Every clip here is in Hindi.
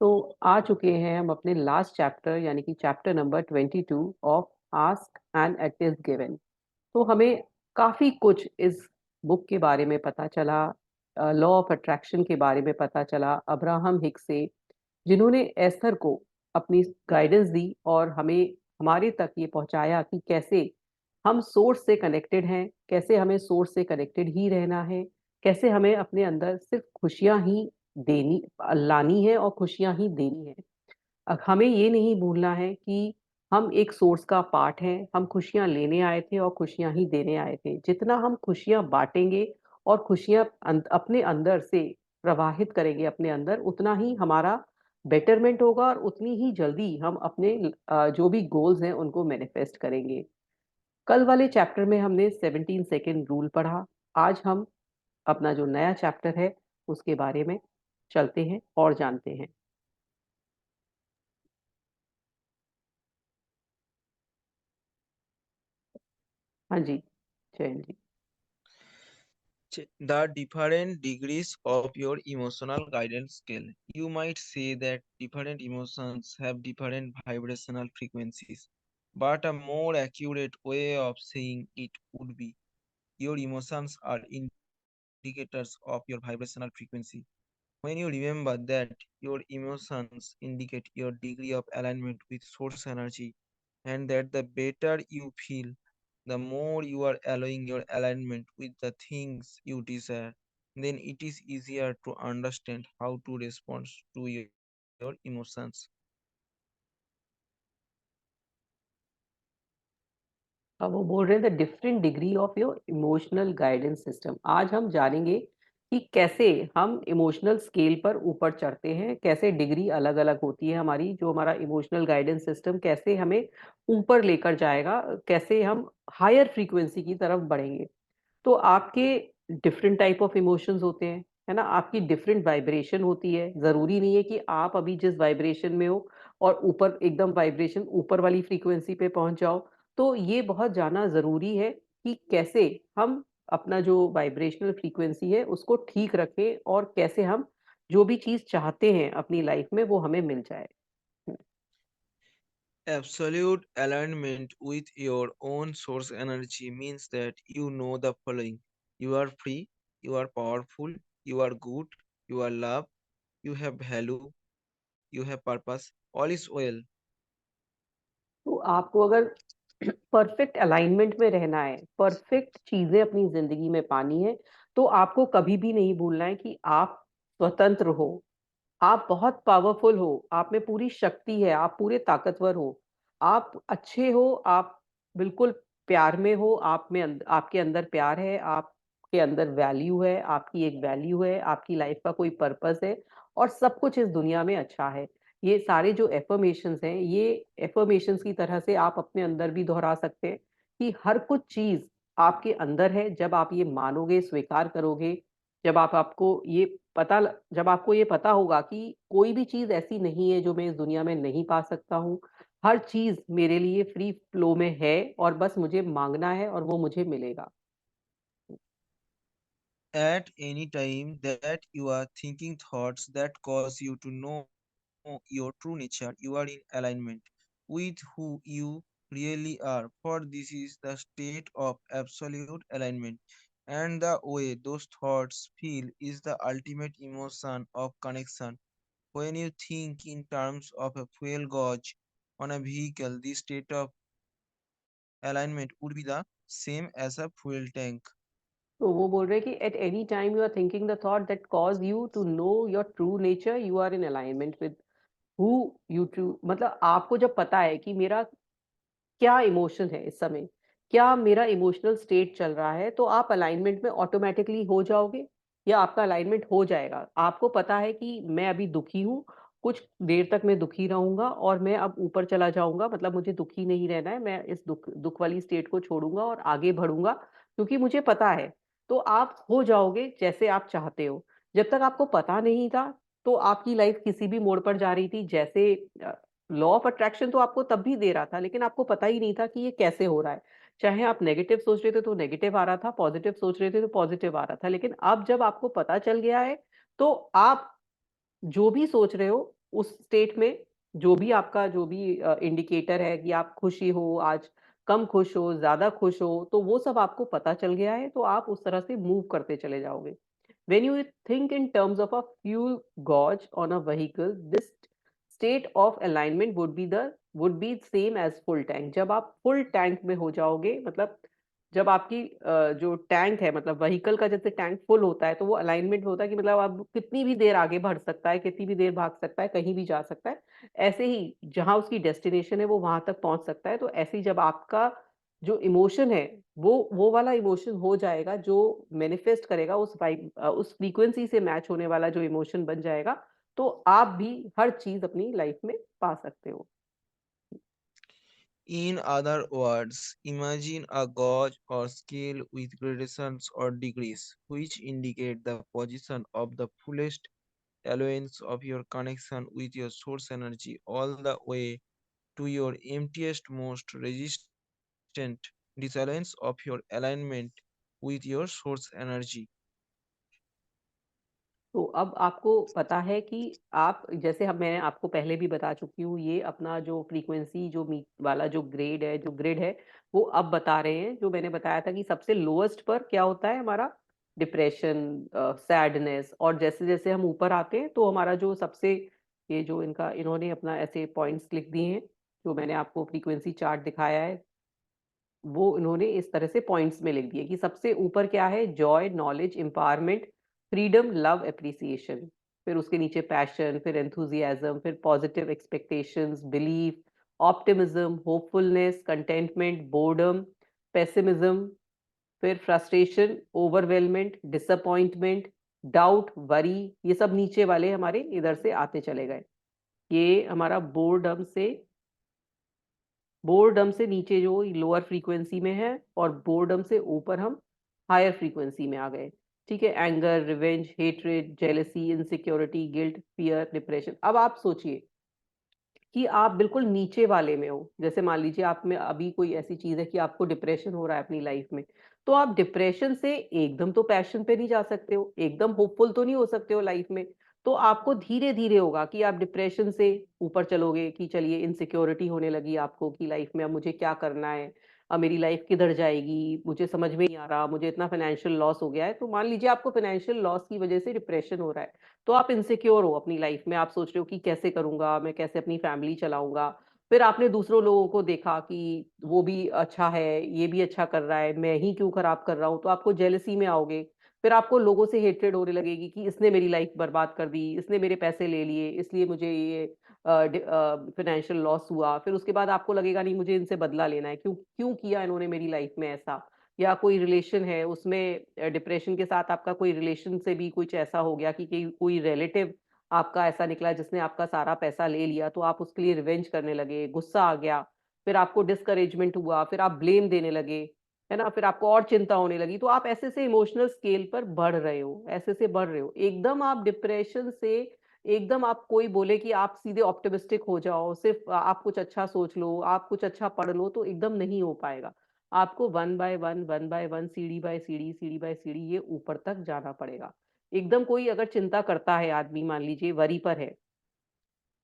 तो आ चुके हैं हम अपने लास्ट चैप्टर यानी कि chapter number 22 of ask and it is given. तो हमें काफी कुछ इस बुक के बारे में पता चला, लॉ ऑफ अट्रैक्शन के बारे में पता चला अब्राहम हिक्स से, जिन्होंने एस्थर को अपनी गाइडेंस दी और हमें हमारे तक ये पहुंचाया कि कैसे हम सोर्स से कनेक्टेड हैं, कैसे हमें सोर्स से कनेक्टेड ही रहना है, कैसे हमें अपने अंदर सिर्फ खुशियां ही देनी लानी है और खुशियां ही देनी है। हमें ये नहीं भूलना है कि हम एक सोर्स का पार्ट हैं, हम खुशियां लेने आए थे और खुशियां ही देने आए थे। जितना हम खुशियां बांटेंगे और खुशियां अपने अंदर से प्रवाहित करेंगे अपने अंदर, उतना ही हमारा बेटरमेंट होगा और उतनी ही जल्दी हम अपने जो भी गोल्स हैं उनको मैनिफेस्ट करेंगे। कल वाले चैप्टर में हमने 17 सेकेंड रूल पढ़ा। आज हम अपना जो नया चैप्टर है उसके बारे में चलते हैं और जानते हैं। हाँ जी, जयंत जी। The different degrees of your emotional guidance scale. You might say that different emotions have different vibrational frequencies, but a more accurate way of saying it would be your emotions are indicators of your vibrational frequency. When you remember that your emotions indicate your degree of alignment with source energy, and that the better you feel, the more you are allowing your alignment with the things you desire, then it is easier to understand how to respond to your emotions. अब वो बोल रहे हैं the different degree of your emotional guidance system. आज हम जानेंगे कि कैसे हम इमोशनल स्केल पर ऊपर चढ़ते हैं, कैसे डिग्री अलग अलग होती है हमारी, जो हमारा इमोशनल गाइडेंस सिस्टम कैसे हमें ऊपर लेकर जाएगा, कैसे हम हायर फ्रीक्वेंसी की तरफ बढ़ेंगे। तो आपके डिफरेंट टाइप ऑफ इमोशंस होते हैं, है ना, आपकी डिफरेंट वाइब्रेशन होती है। जरूरी नहीं है कि आप अभी जिस वाइब्रेशन में हो और ऊपर एकदम वाइब्रेशन ऊपर वाली फ्रीक्वेंसी पे पहुंच जाओ। तो ये बहुत जानना जरूरी है कि कैसे हम अपना जो वाइब्रेशनल फ्रीक्वेंसी है उसको ठीक रखें और कैसे हम जो भी चीज चाहते हैं अपनी लाइफ में वो हमें मिल जाए। Absolute alignment with your own source energy means that you know the following: you are free, you are powerful, you are good, you are love, you have value, you have purpose, all is well. तो आपको अगर परफेक्ट अलाइनमेंट में रहना है, परफेक्ट चीजें अपनी जिंदगी में पानी है, तो आपको कभी भी नहीं भूलना है कि आप स्वतंत्र हो, आप बहुत पावरफुल हो, आप में पूरी शक्ति है, आप पूरे ताकतवर हो, आप अच्छे हो, आप बिल्कुल प्यार में हो, आप में आपके अंदर प्यार है, आपके अंदर वैल्यू है, आपकी एक वैल्यू है, आपकी लाइफ का कोई पर्पस है और सब कुछ इस दुनिया में अच्छा है। ये सारे जो एफर्मेशंस हैं, ये एफर्मेशंस की तरह से आप अपने अंदर भी दोहरा सकते हैं कि हर कुछ चीज आपके अंदर है। जब आप ये मानोगे, स्वीकार करोगे, जब आपको ये पता होगा कि कोई भी चीज ऐसी नहीं है जो मैं इस दुनिया में नहीं पा सकता हूँ, हर चीज मेरे लिए फ्री फ्लो में है और बस मुझे मांगना है और वो मुझे मिलेगा। At any time that you are thinking thoughts that cause you to know your true nature, you are in alignment with who you really are. For this is the state of absolute alignment. And the way those thoughts feel is the ultimate emotion of connection. When you think in terms of a fuel gauge on a vehicle, the state of alignment would be the same as a fuel tank. तो वो बोल रहे हैं कि at any time you are thinking the thought that cause you to know your true nature, you are in alignment with who you true. मतलब आपको जब पता है कि मेरा क्या इमोशन है इस समय, क्या मेरा इमोशनल स्टेट चल रहा है, तो आप अलाइनमेंट में ऑटोमेटिकली हो जाओगे या आपका अलाइनमेंट हो जाएगा। आपको पता है कि मैं अभी दुखी हूँ, कुछ देर तक मैं दुखी रहूंगा और मैं अब ऊपर चला जाऊंगा, मतलब मुझे दुखी नहीं रहना है, मैं इस दुख दुख वाली स्टेट को छोड़ूंगा और आगे बढ़ूंगा क्योंकि मुझे पता है। तो आप हो जाओगे जैसे आप चाहते हो। जब तक आपको पता नहीं था तो आपकी लाइफ किसी भी मोड़ पर जा रही थी। जैसे लॉ ऑफ अट्रैक्शन तो आपको तब भी दे रहा था, लेकिन आपको पता ही नहीं था कि ये कैसे हो रहा है। चाहे आप नेगेटिव सोच रहे थे तो नेगेटिव आ रहा था, पॉजिटिव सोच रहे थे तो पॉजिटिव आ रहा था। लेकिन अब जब आपको पता चल गया है तो आप जो भी सोच रहे हो उस स्टेट में जो भी आपका जो भी इंडिकेटर है कि आप खुशी हो आज, कम खुश हो, ज्यादा खुश हो, तो वो सब आपको पता चल गया है, तो आप उस तरह से मूव करते चले जाओगे। When you think in terms of a fuel gauge on a vehicle, this state of alignment would be same as full tank. जब आप full tank में हो जाओगे, मतलब जब आपकी जो टैंक है, मतलब व्हीकल का जैसे टैंक फुल होता है, तो वो अलाइनमेंट होता है कि मतलब आप कितनी भी देर आगे बढ़ सकता है, कितनी भी देर भाग सकता है, कहीं भी जा सकता है। ऐसे ही जहां उसकी डेस्टिनेशन है वो वहां तक पहुंच सकता है। तो ऐसे ही जब आपका जो इमोशन है वो वाला इमोशन हो जाएगा, जो मैनिफेस्ट करेगा उस फ्रीक्वेंसी से मैच होने वाला जो इमोशन बन जाएगा, तो आप भी हर चीज अपनी लाइफ में पा सकते हो। In other words, imagine a gauge or scale with gradations or degrees, which indicate the position of the fullest allowance of your connection with your source energy, all the way to your emptiest, most resistant disallowance of your alignment with your source energy. तो अब आपको पता है कि आप जैसे हम मैं आपको पहले भी बता चुकी हूँ, ये अपना जो फ्रीक्वेंसी जो मीट वाला जो ग्रेड है, वो अब बता रहे हैं। जो मैंने बताया था कि सबसे लोएस्ट पर क्या होता है हमारा डिप्रेशन, सैडनेस, और जैसे जैसे हम ऊपर आते हैं तो हमारा जो सबसे, ये जो इनका इन्होंने अपना ऐसे पॉइंट्स लिख दिए हैं, जो मैंने आपको फ्रीक्वेंसी चार्ट दिखाया है, वो इन्होंने इस तरह से पॉइंट्स में लिख दिए कि सबसे ऊपर क्या है, joy, knowledge, empowerment, freedom, love, appreciation. फिर उसके नीचे पैशन, फिर एंथुजियाज्म, फिर positive expectations, belief, optimism, hopefulness, contentment, boredom, pessimism, फिर frustration, overwhelment, disappointment, doubt, worry. ये सब नीचे वाले हमारे इधर से आते चले गए। ये हमारा बोर्डम से नीचे जो लोअर फ्रीक्वेंसी में है, और बोर्डम से ऊपर हम हायर फ्रीक्वेंसी में आ गए। ठीक है, anger, revenge, hatred, jealousy, insecurity, guilt, fear, depression. अब आप सोचिए कि आप बिल्कुल नीचे वाले में हो। जैसे मान लीजिए आप में अभी कोई ऐसी चीज है कि आपको डिप्रेशन हो रहा है अपनी लाइफ में, तो आप डिप्रेशन से एकदम तो पैशन पे नहीं जा सकते हो, एकदम होपफुल तो नहीं हो सकते हो लाइफ में। तो आपको धीरे धीरे होगा कि आप डिप्रेशन से ऊपर चलोगे, कि चलिए इनसिक्योरिटी होने लगी आपको कि लाइफ में अब मुझे क्या करना है, अब मेरी लाइफ किधर जाएगी, मुझे समझ में नहीं आ रहा, मुझे इतना फाइनेंशियल लॉस हो गया है। तो मान लीजिए आपको फाइनेंशियल लॉस की वजह से डिप्रेशन हो रहा है, तो आप इनसिक्योर हो अपनी लाइफ में, आप सोच रहे हो कि कैसे करूंगा मैं, कैसे अपनी फैमिली चलाऊंगा। फिर आपने दूसरों लोगों को देखा कि वो भी अच्छा है, ये भी अच्छा कर रहा है, मैं ही क्यों खराब कर रहा हूँ, तो आपको जेलसी में आओगे। फिर आपको लोगों से हेट्रेड होने लगेगी कि इसने मेरी लाइफ बर्बाद कर दी, इसने मेरे पैसे ले लिए, इसलिए मुझे ये फाइनेंशियल लॉस हुआ। फिर उसके बाद आपको लगेगा नहीं, मुझे इनसे बदला लेना है, क्यों क्यों किया इन्होंने मेरी लाइफ में ऐसा। या कोई रिलेशन है उसमें डिप्रेशन के साथ आपका कोई रिलेशन से भी कुछ ऐसा हो गया कि कोई रिलेटिव आपका ऐसा निकला जिसने आपका सारा पैसा ले लिया, तो आप उसके लिए रिवेंज करने लगे, गुस्सा आ गया। फिर आपको डिस्करेजमेंट हुआ, फिर आप ब्लेम देने लगे, है ना, फिर आपको और चिंता होने लगी। तो आप ऐसे से इमोशनल स्केल पर बढ़ रहे हो, ऐसे से बढ़ रहे हो एकदम आप डिप्रेशन से। एकदम आप कोई बोले कि आप सीधे ऑप्टिमिस्टिक हो जाओ, सिर्फ आप कुछ अच्छा सोच लो, आप कुछ अच्छा पढ़ लो, तो एकदम नहीं हो पाएगा। आपको वन बाय वन, सीढ़ी बाय सीढ़ी, सीढ़ी बाय सीढ़ी, ये ऊपर तक जाना पड़ेगा। एकदम कोई अगर चिंता करता है आदमी, मान लीजिए वरी पर है,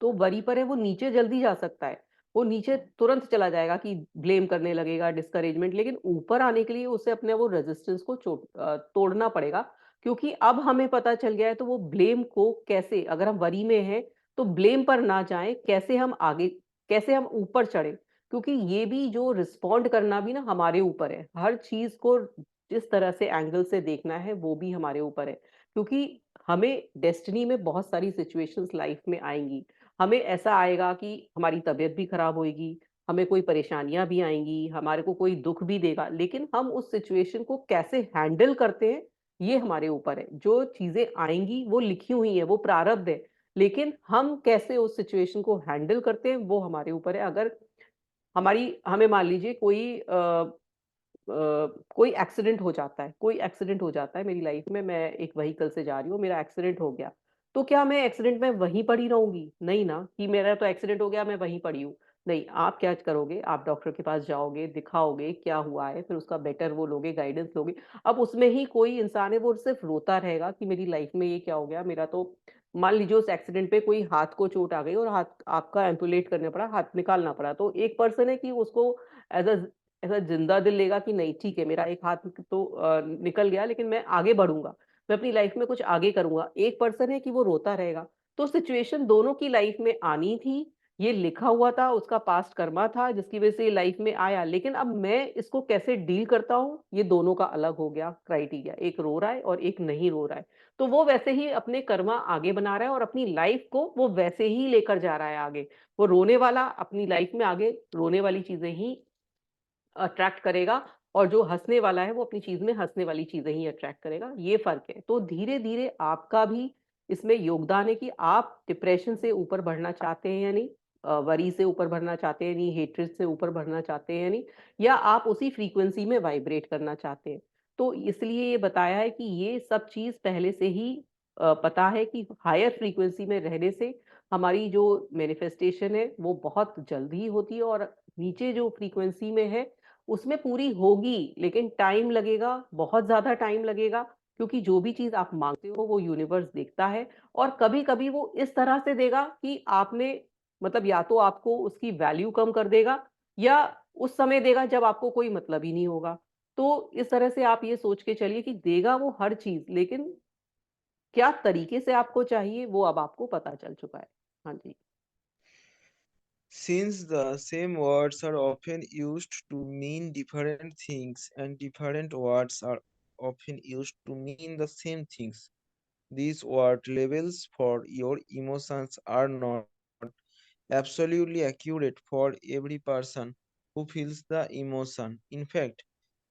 तो वरी पर है, वो नीचे जल्दी जा सकता है, वो नीचे तुरंत चला जाएगा कि ब्लेम करने लगेगा, डिस्करेजमेंट। लेकिन ऊपर आने के लिए उसे अपने वो रेजिस्टेंस को तोड़ना पड़ेगा। क्योंकि अब हमें पता चल गया है, तो वो ब्लेम को कैसे, अगर हम वरी में हैं तो ब्लेम पर ना जाएं, कैसे हम आगे, कैसे हम ऊपर चढ़े। क्योंकि ये भी जो रिस्पॉन्ड करना भी ना हमारे ऊपर है, हर चीज को जिस तरह से एंगल से देखना है वो भी हमारे ऊपर है। क्योंकि हमें डेस्टिनी में बहुत सारी सिचुएशंस लाइफ में आएंगी। हमें ऐसा आएगा कि हमारी तबीयत भी खराब होएगी, हमें कोई परेशानियां भी आएंगी, हमारे को कोई दुख भी देगा, लेकिन हम उस सिचुएशन को कैसे हैंडल करते हैं ये हमारे ऊपर है। जो चीजें आएंगी वो लिखी हुई है, वो प्रारब्ध है, लेकिन हम कैसे उस सिचुएशन को हैंडल करते हैं वो हमारे ऊपर है। अगर हमें मान लीजिए कोई एक्सीडेंट हो जाता है, कोई एक्सीडेंट हो जाता है मेरी लाइफ में, मैं एक व्हीकल से जा रही हूँ, मेरा एक्सीडेंट हो गया, तो क्या मैं एक्सीडेंट में वहीं पड़ी रहूंगी? नहीं ना, कि मेरा तो एक्सीडेंट हो गया मैं वहीं पड़ी हूँ। नहीं, आप क्या करोगे, आप डॉक्टर के पास जाओगे, दिखाओगे, क्या हुआ है, फिर उसका बेटर वो लोगे, गाइडेंस लोगे। अब उसमें ही कोई इंसान है वो सिर्फ रोता रहेगा कि मेरी लाइफ में ये क्या हो गया, मेरा तो मान लीजिए उस एक्सीडेंट पे कोई हाथ को चोट आ गई और हाथ आपका एम्पुलेट करना पड़ा, हाथ निकालना पड़ा, तो एक पर्सन है कि उसको एज अ ऐसा जिंदा दिल लेगा कि नहीं ठीक है, मेरा एक हाथ तो निकल गया लेकिन मैं आगे बढ़ूंगा, मैं अपनी लाइफ में कुछ आगे करूंगा। एक पर्सन है कि वो रोता रहेगा। तो सिचुएशन दोनों की लाइफ में आनी थी, ये लिखा हुआ था, उसका पास्ट कर्मा था जिसकी वजह से ये लाइफ में आया, लेकिन अब मैं इसको कैसे डील करता हूँ, ये दोनों का अलग हो गया क्राइटेरिया, एक रो रहा है और एक नहीं रो रहा है। तो वो वैसे ही अपने कर्मा आगे बना रहा है और अपनी लाइफ को वो वैसे ही लेकर जा रहा है आगे। वो रोने वाला अपनी लाइफ में आगे रोने वाली चीजें ही अट्रैक्ट करेगा, और जो हंसने वाला है वो अपनी चीज में हंसने वाली चीजें ही अट्रैक्ट करेगा, ये फर्क है। तो धीरे धीरे आपका भी इसमें योगदान है कि आप डिप्रेशन से ऊपर बढ़ना चाहते हैं या नहीं, वरी से ऊपर बढ़ना चाहते हैं नहीं, हेट्रेड से ऊपर बढ़ना चाहते हैं नहीं, या आप उसी फ्रीक्वेंसी में वाइब्रेट करना चाहते हैं। तो इसलिए ये बताया है कि ये सब चीज पहले से ही पता है कि हायर फ्रीक्वेंसी में रहने से हमारी जो मैनिफेस्टेशन है वो बहुत जल्दी होती है, और नीचे जो फ्रीक्वेंसी में है उसमें पूरी होगी, लेकिन टाइम लगेगा, बहुत ज्यादा टाइम लगेगा, क्योंकि जो भी चीज आप मांगते हो वो यूनिवर्स देखता है। और कभी कभी वो इस तरह से देगा कि आपने मतलब या तो आपको उसकी वैल्यू कम कर देगा, या उस समय देगा जब आपको कोई मतलब ही नहीं होगा। तो इस तरह से आप ये सोच के चलिए कि देगा वो हर चीज, लेकिन क्या तरीके से आपको चाहिए वो अब आपको पता चल चुका है। हाँ जी। Since the same words are often used to mean different things and different words are often used to mean the same things, these word labels for your emotions are not absolutely accurate for every person who feels the emotion. In fact,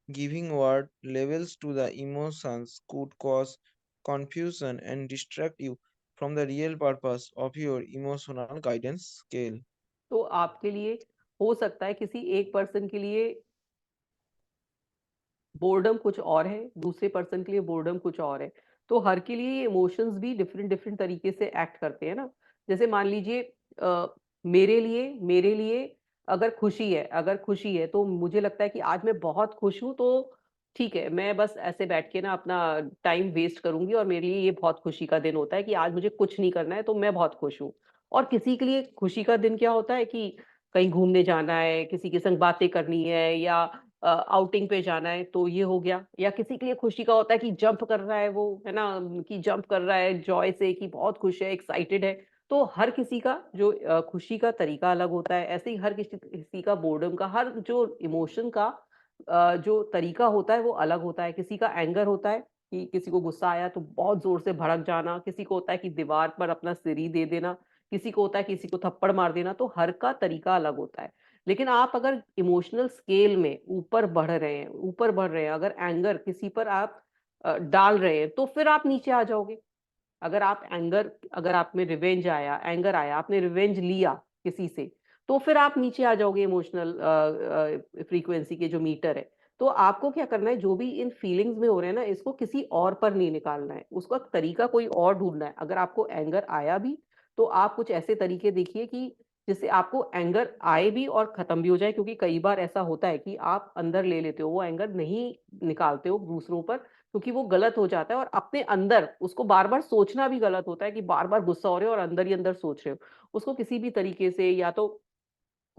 giving word labels to the emotions could cause confusion and distract you from the real purpose of your emotional guidance scale. तो आपके लिए हो सकता है किसी एक पर्सन के लिए बोर्डम कुछ और है, दूसरे पर्सन के लिए बोर्डम कुछ और है। तो हर के लिए इमोशंस भी डिफरेंट डिफरेंट तरीके से एक्ट करते हैं ना। जैसे मान लीजिए मेरे लिए अगर खुशी है तो मुझे लगता है कि आज मैं बहुत खुश हूं, तो ठीक है, मैं बस ऐसे बैठ के ना अपना टाइम वेस्ट करूंगी, और मेरे लिए ये बहुत खुशी का दिन होता है कि आज मुझे कुछ नहीं करना है तो मैं बहुत खुश हूँ। और किसी के लिए खुशी का दिन क्या होता है कि कहीं घूमने जाना है, किसी के संग बातें करनी है, या आउटिंग पे जाना है, तो ये हो गया। या किसी के लिए खुशी का होता है कि जंप कर रहा है वो, है ना, कि जंप कर रहा है जॉय से, कि बहुत खुश है, एक्साइटेड है। तो हर किसी का जो खुशी का तरीका अलग होता है, ऐसे ही हर किसी किसी का बोर्डम का, हर जो इमोशन का जो तरीका होता है वो अलग होता है। किसी का एंगर होता है कि किसी को गुस्सा आया तो बहुत जोर से भड़क जाना, किसी को होता है कि दीवार पर अपना सिर ही दे देना, किसी को होता है किसी को थप्पड़ मार देना। तो हर का तरीका अलग होता है। लेकिन आप अगर इमोशनल स्केल में ऊपर बढ़ रहे हैं, अगर एंगर किसी पर आप डाल रहे हैं, तो फिर आप नीचे आ जाओगे। अगर आप में रिवेंज आया, एंगर आया, आपने रिवेंज लिया किसी से, तो फिर आप नीचे आ जाओगे इमोशनल फ्रीक्वेंसी के जो मीटर है। तो आपको क्या करना है, जो भी इन फीलिंग्स में हो रहे हैं ना, इसको किसी और पर नहीं निकालना है, उसका तरीका कोई और ढूंढना है। अगर आपको एंगर आया भी, तो आप कुछ ऐसे तरीके देखिए कि जिससे आपको एंगर आए भी और खत्म भी हो जाए, क्योंकि कई बार ऐसा होता है कि आप अंदर ले लेते हो, वो एंगर नहीं निकालते हो दूसरों पर, क्योंकि वो गलत हो जाता है। और अपने अंदर उसको बार बार सोचना भी गलत होता है कि बार बार गुस्सा हो रहे हो और अंदर ही अंदर सोच रहे हो। उसको किसी भी तरीके से, या तो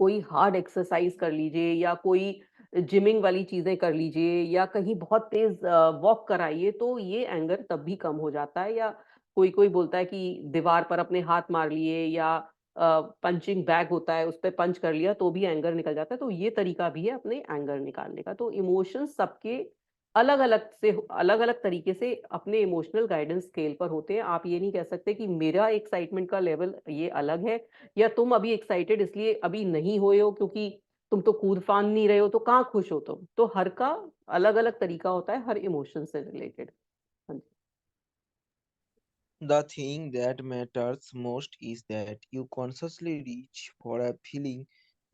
कोई हार्ड एक्सरसाइज कर लीजिए, या कोई जिमिंग वाली चीजें कर लीजिए, या कहीं बहुत तेज वॉक कराइए, तो ये एंगर तब भी कम हो जाता है। या कोई कोई बोलता है कि दीवार पर अपने हाथ मार लिए, या पंचिंग बैग होता है उस पर पंच कर लिया तो भी एंगर निकल जाता है। तो ये तरीका भी है अपने एंगर निकालने का। तो इमोशंस सबके अलग अलग तरीके से अपने इमोशनल गाइडेंस स्केल पर होते हैं। आप ये नहीं कह सकते कि मेरा एक्साइटमेंट का लेवल ये अलग है, या तुम अभी एक्साइटेड इसलिए अभी नहीं हुए हो क्योंकि तुम तो कूद फान नहीं रहे हो, तो कहाँ खुश हो तुम। तो हर का अलग अलग तरीका होता है हर इमोशन से रिलेटेड। हाँ जी। The thing that matters most is that you consciously reach for a feeling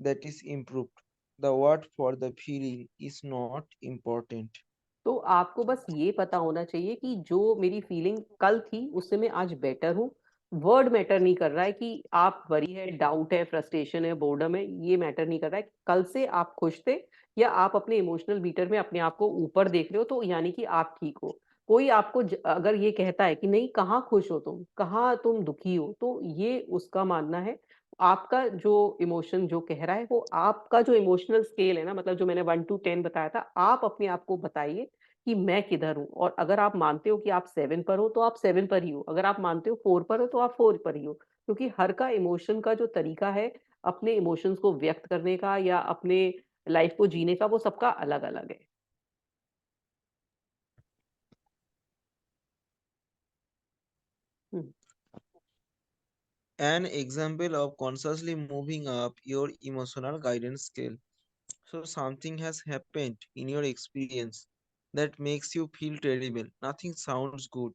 that is improved. The word for the feeling is not important. तो आपको बस ये पता होना चाहिए कि जो मेरी फीलिंग कल थी उससे मैं आज बेटर हूँ, वर्ड मैटर नहीं कर रहा है कि आप वरी है, डाउट है, फ्रस्ट्रेशन है, बोर्डम है, ये मैटर नहीं कर रहा है। कल से आप खुश थे या आप अपने इमोशनल मीटर में अपने आप को ऊपर देख रहे हो, तो यानी कि आप ठीक हो। कोई आपको अगर ये कहता है कि नहीं, कहाँ खुश हो तुम, कहाँ तुम दुखी हो, तो ये उसका मानना है। आपका जो इमोशन जो कह रहा है, वो आपका जो इमोशनल स्केल है ना, मतलब जो मैंने 1 to 10 बताया था, आप अपने आप को बताइए कि मैं किधर हूँ। और अगर आप मानते हो कि आप 7 पर हो, तो आप 7 पर ही हो। अगर आप मानते हो 4 पर हो, तो आप 4 पर ही हो। क्योंकि हर का इमोशन का जो तरीका है अपने इमोशंस को व्यक्त करने का या अपने लाइफ को जीने का, वो सबका अलग अलग है। हम्म। An example of consciously moving up your emotional guidance scale. So something has happened in your experience that makes you feel terrible. Nothing sounds good.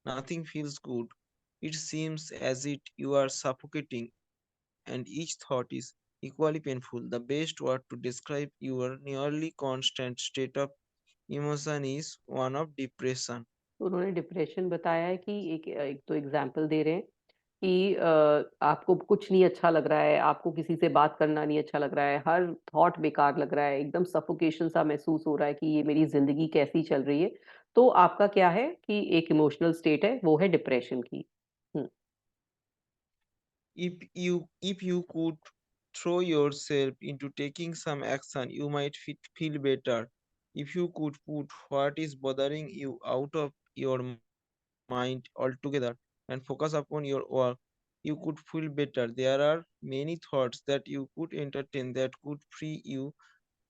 Nothing feels good. It seems as if you are suffocating, and each thought is equally painful. The best word to describe your nearly constant state of emotion is one of depression. तो उन्होंने डिप्रेशन बताया है कि एक एक तो एग्जाम्पल दे रहे हैं कि आपको कुछ नहीं अच्छा लग रहा है, आपको किसी से बात करना नहीं अच्छा लग रहा है, हर थॉट बेकार लग रहा है, एकदम सफोकेशन सा महसूस हो रहा है कि ये मेरी जिंदगी कैसी चल रही है। तो आपका क्या है कि एक इमोशनल स्टेट है, वो है डिप्रेशन की। हम्म। If you could throw yourself into taking some action, you might feel better. If you could put what is bothering you out of your mind altogether and focus upon your work, you could feel better. There are many thoughts that you could entertain that could free you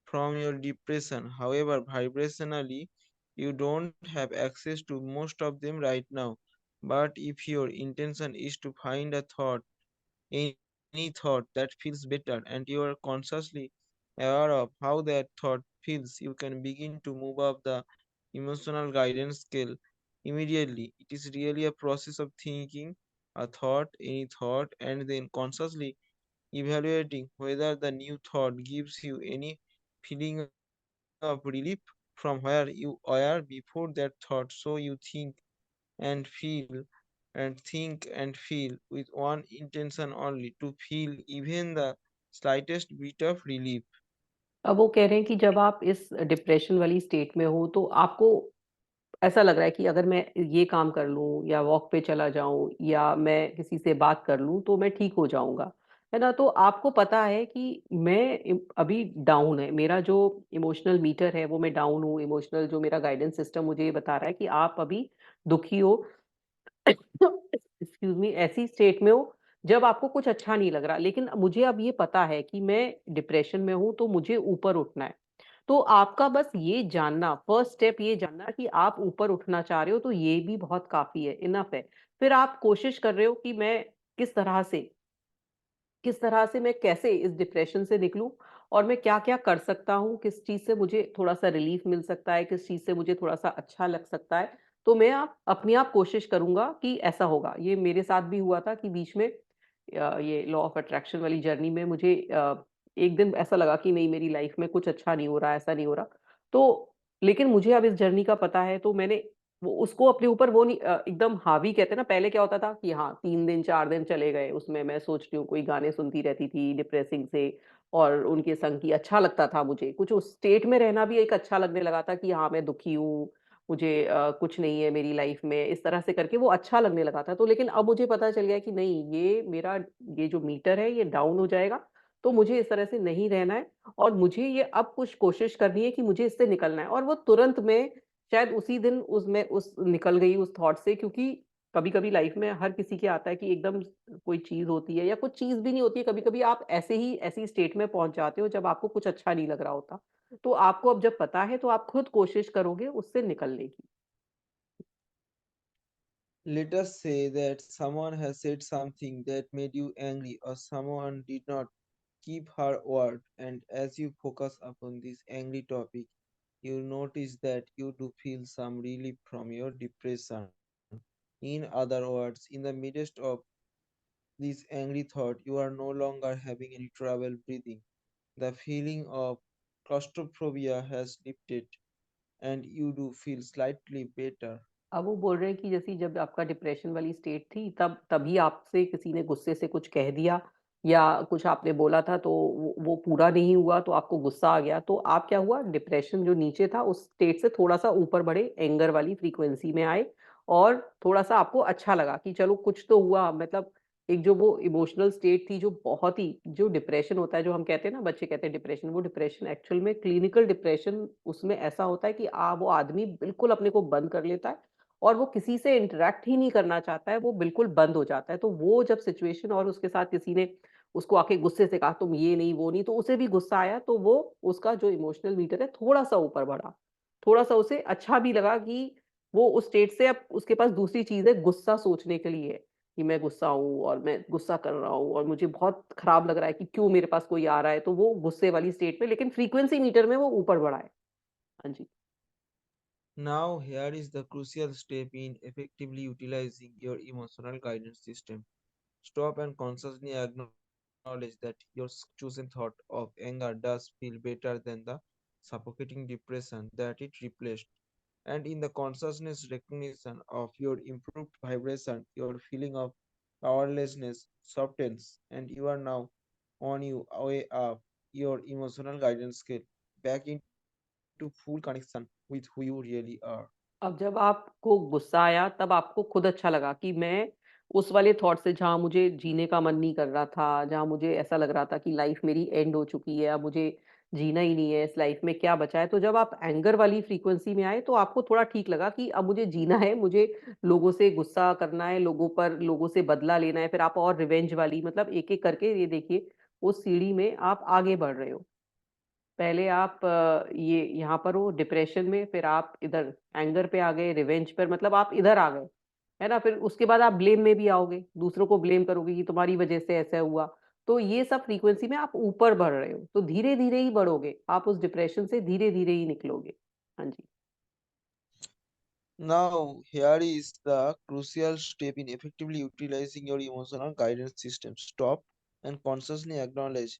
from your depression. However, vibrationally, you don't have access to most of them right now. But if your intention is to find a thought, any thought that feels better, and you are consciously aware of how that thought feels, you can begin to move up the emotional guidance scale immediately. It is really a process of thinking a thought, any thought, and then consciously evaluating whether the new thought gives you any feeling of relief from where you were before that thought. So you and feel and feel with one intention only, to feel even the slightest bit of relief. अब वो कह रहे हैं कि जब आप इस डिप्रेशन वाली स्टेट में हो, तो आपको ऐसा लग रहा है कि अगर मैं ये काम कर लूं या वॉक पे चला जाऊं या मैं किसी से बात कर लूं, तो मैं ठीक हो जाऊंगा, है ना। तो आपको पता है कि मैं अभी डाउन है, मेरा जो इमोशनल मीटर है वो मैं डाउन हूँ, इमोशनल जो मेरा गाइडेंस सिस्टम मुझे ये बता रहा है कि आप अभी दुखी हो, एक्सक्यूज मी, ऐसी स्टेट में हो जब आपको कुछ अच्छा नहीं लग रहा। लेकिन मुझे अब ये पता है कि मैं डिप्रेशन में हूं, तो मुझे ऊपर उठना है। तो आपका बस ये जानना, फर्स्ट स्टेप ये जानना कि आप ऊपर उठना चाह रहे हो, तो ये भी बहुत काफी है, इनफ है। फिर आप कोशिश कर रहे हो कि मैं किस तरह से किस तरह से मैं कैसे इस डिप्रेशन से निकलूं, और मैं क्या क्या कर सकता हूँ, किस चीज से मुझे थोड़ा सा रिलीफ मिल सकता है, किस चीज से मुझे थोड़ा सा अच्छा लग सकता है। तो मैं आप अपने आप कोशिश करूंगा कि ऐसा होगा। ये मेरे साथ भी हुआ था कि बीच में ये लॉ ऑफ अट्रैक्शन वाली जर्नी में मुझे एक दिन ऐसा लगा कि नहीं, मेरी लाइफ में कुछ अच्छा नहीं हो रहा, ऐसा नहीं हो रहा। तो लेकिन मुझे अब इस जर्नी का पता है, तो मैंने वो उसको अपने ऊपर वो नहीं एकदम हावी कहते हैं ना। पहले क्या होता था कि हाँ, 3 दिन 4 दिन चले गए, उसमें मैं सोच रही हूँ कोई गाने सुनती रहती थी डिप्रेसिंग से, और उनके संग की अच्छा लगता था मुझे, कुछ उस स्टेट में रहना भी एक अच्छा लगने लगा था कि हाँ, मैं दुखी हूँ, मुझे कुछ नहीं है मेरी लाइफ में, इस तरह से करके वो अच्छा लगने लगा था। तो लेकिन अब मुझे पता चल गया कि नहीं, ये मेरा ये जो मीटर है ये डाउन हो जाएगा, तो मुझे इस तरह से नहीं रहना है। और मुझे ये अब कुछ कोशिश करनी है कि मुझे इससे निकलना है। और वो तुरंत में शायद उसी दिन उसमें उस निकल गई उस थॉट से। क्योंकि कभी कभी लाइफ में हर किसी के आता है कि एकदम कोई चीज होती है या कुछ चीज भी नहीं होती है, कभी कभी आप ऐसे ही ऐसी स्टेट में पहुंच जाते हो जब आपको कुछ अच्छा नहीं लग रहा होता। तो आपको अब जब पता है, तो आप खुद कोशिश करोगे उससे निकलने की। Let us say that someone has said something that made you angry, or someone did not keep her word, and as you focus upon this angry topic, you notice that you do feel some relief from your depression. In other words, in the midst of this angry thought, you are no longer having any trouble breathing. The feeling of claustrophobia has lifted, and you do feel slightly better. अब वो बोल रहे हैं कि जैसे जब आपका डिप्रेशन वाली स्टेट थी तब तभी आपसे किसी ने गुस्से से कुछ कह दिया या कुछ आपने बोला था तो वो पूरा नहीं हुआ तो आपको गुस्सा आ गया, तो आप क्या हुआ, डिप्रेशन जो नीचे था उस स्टेट से थोड़ा सा ऊपर बढ़े, एंगर वाली फ्रीक्वेंसी में आए और थोड़ा सा आपको अच्छा लगा कि चलो कुछ तो हुआ। मतलब एक जो वो इमोशनल स्टेट थी जो बहुत ही, जो डिप्रेशन होता है जो हम कहते हैं ना, बच्चे कहते हैं डिप्रेशन, वो डिप्रेशन एक्चुअल में क्लिनिकल डिप्रेशन उसमें ऐसा होता है कि वो आदमी बिल्कुल अपने को बंद कर लेता है और वो किसी से इंटरैक्ट ही नहीं करना चाहता है, वो बिल्कुल बंद हो जाता है। तो वो जब सिचुएशन और उसके साथ किसी ने उसको आके गुस्से से कहा तुम ये नहीं वो नहीं, तो उसे भी गुस्सा आया, तो वो उसका जो इमोशनल मीटर है थोड़ा सा ऊपर बढ़ा, थोड़ा सा उसे अच्छा भी लगा कि वो उस स्टेट से अब उसके पास दूसरी चीज है गुस्सा सोचने के लिए कि मैं गुस्सा हूँ और मैं गुस्सा कर रहा हूँ और मुझे बहुत खराब लग रहा है कि क्यों मेरे पास कोई आ रहा है, तो वो गुस्से वाली स्टेट में, लेकिन फ्रीक्वेंसी मीटर में वो ऊपर बढ़ा है। हाँ जी। Now, here is the crucial step in effectively utilizing your emotional guidance system. Stop and consciously acknowledge that your chosen thought of anger does feel better than the suffocating depression that it replaced. And in the consciousness recognition of your improved vibration, your feeling of powerlessness softens, and you are now on your way up your emotional guidance scale back into full connection with who you really are. अब जब आपको गुस्सा आया तब आपको खुद अच्छा लगा कि मैं उस वाले थॉट से, जहाँ मुझे जीने का मन नहीं कर रहा था, जहाँ मुझे ऐसा लग रहा था कि लाइफ मेरी एंड हो चुकी है, अब मुझे जीना ही नहीं है, इस लाइफ में क्या बचा है, तो जब आप एंगर वाली फ्रीक्वेंसी में आए तो आपको थोड़ा ठीक लगा कि अब मुझे जीना है, मुझे लोगों से गुस्सा करना है, लोगों पर, लोगों से बदला लेना है, फिर आप और रिवेंज वाली, मतलब एक एक करके ये देखिए उस सीढ़ी में आप आगे बढ़ रहे हो। पहले आप ये यहाँ पर हो डिप्रेशन में, फिर आप इधर एंगर पे आ गए, रिवेंज पर, मतलब आप इधर आ गए, है ना? फिर उसके बाद आप ब्लेम में भी आओगे, दूसरों को ब्लेम करोगे कि तुम्हारी वजह से ऐसा हुआ। तो ये सब फ्रीक्वेंसी में आप ऊपर बढ़ रहे हो, तो धीरे धीरे ही बढ़ोगे आप, उस डिप्रेशन से धीरे धीरे ही निकलोगे। हाँ जी। Now, here is the crucial step in effectively utilizing your emotional guidance system. Stop and consciously acknowledge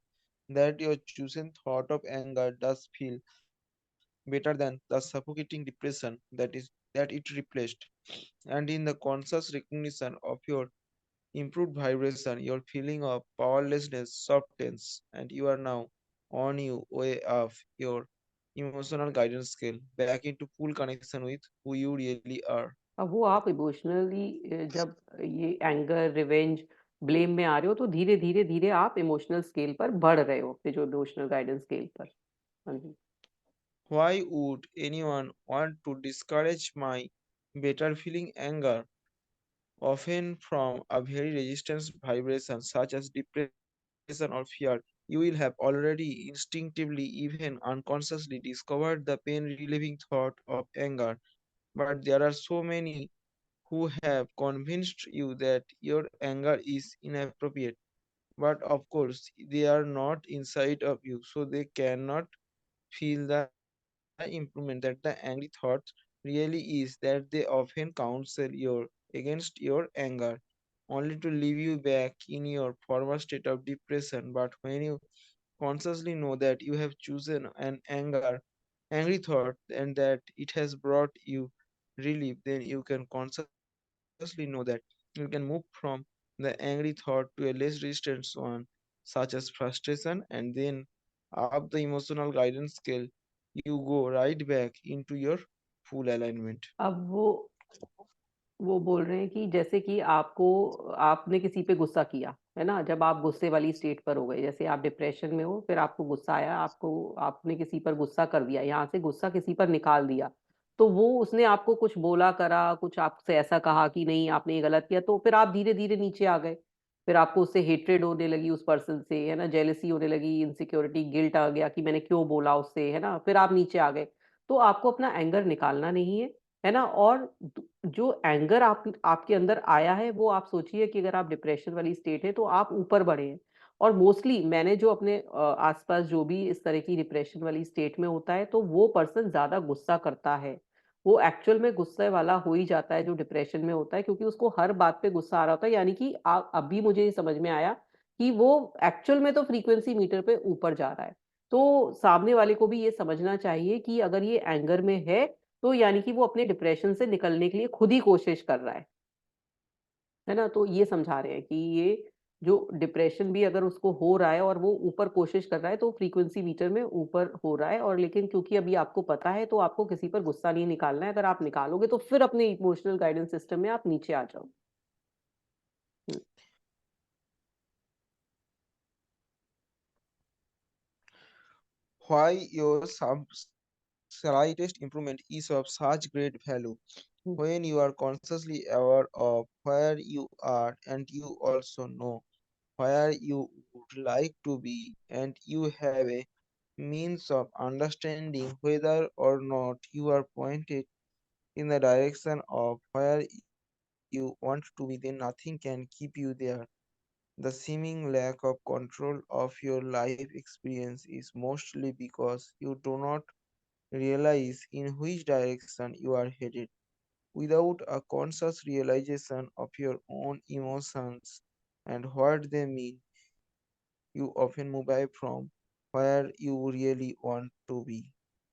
that your chosen thought of anger does feel better than the suffocating depression that it replaced. And in the conscious recognition of your improved vibration, your feeling of powerlessness softens, and you are now on your way of your emotional guidance scale back into full connection with who you really are. अब वो आप इमोशनली जब ये एंगर, रिवेंज, ब्लेम में आ रहे हो तो धीरे धीरे धीरे आप इमोशनल स्केल पर बढ़ रहे हो, फिर जो इमोशनल गाइडेंस स्केल पर। हाँ जी। Why would anyone want to discourage my better feeling anger, often from a very resistant vibration such as depression or fear? You will have already instinctively, even unconsciously, discovered the pain relieving thought of anger. But there are so many who have convinced you that your anger is inappropriate. But of course, they are not inside of you, so they cannot feel the improvement that the angry thought really is, that they often counsel against your anger, only to leave you back in your former state of depression. But when you consciously know that you have chosen an angry thought and that it has brought you relief, then you can consciously know that you can move from the angry thought to a less resistant one, such as frustration, and then up the emotional guidance scale, you go right back into your full alignment. अब वो बोल रहे हैं कि जैसे कि आपको, आपने किसी पे गुस्सा किया, है ना? जब आप गुस्से वाली स्टेट पर हो गए, जैसे आप डिप्रेशन में हो, फिर आपको गुस्सा आया, आपको, आपने किसी पर गुस्सा कर दिया, यहाँ से गुस्सा किसी पर निकाल दिया, तो वो उसने आपको कुछ बोला करा, कुछ आपसे ऐसा कहा कि नहीं आपने ये गलत किया, तो फिर आप धीरे धीरे नीचे आ गए, फिर आपको उससे हेट्रेड होने लगी उस पर्सन से, है ना? जेलसी होने लगी, इनसिक्योरिटी, गिल्ट आ गया कि मैंने क्यों बोला उससे, है ना? फिर आप नीचे आ गए। तो आपको अपना एंगर निकालना नहीं है ना? और जो एंगर आपके अंदर आया है वो आप सोचिए कि अगर आप डिप्रेशन वाली स्टेट है तो आप ऊपर बढ़े हैं। और मोस्टली मैंने जो अपने आसपास जो भी इस तरह की डिप्रेशन वाली स्टेट में होता है तो वो पर्सन ज्यादा गुस्सा करता है, वो एक्चुअल में गुस्से वाला हो ही जाता है जो डिप्रेशन में होता है, क्योंकि उसको हर बात पे गुस्सा आ रहा होता है, यानी कि अभी मुझे ये समझ में आया कि वो एक्चुअल में तो फ्रीक्वेंसी मीटर पे ऊपर जा रहा है। तो सामने वाले को भी ये समझना चाहिए कि अगर ये एंगर में है तो यानी कि वो अपने डिप्रेशन से निकलने के लिए खुद ही कोशिश कर रहा है ना? तो ये समझा रहे हैं कि ये जो डिप्रेशन भी अगर उसको हो रहा है और वो ऊपर कोशिश कर रहा है, तो फ्रीक्वेंसी मीटर में ऊपर हो रहा है, और लेकिन क्योंकि अभी आपको पता है, तो आपको किसी पर गुस्सा नहीं निकालना है। अगर आप निकालोगे तो फिर अपने इमोशनल गाइडेंस सिस्टम में आप नीचे आ जाओ। हुँ। Why your slightest improvement is of such great value. Hmm. When you are consciously aware of where you are and you also know where you would like to be, and you have a means of understanding whether or not you are pointed in the direction of where you want to be, then nothing can keep you there. The seeming lack of control of your life experience is mostly because you do not realize in which direction you are headed. Without a conscious realization of your own emotions and what they mean, you often move away from where you really want to be.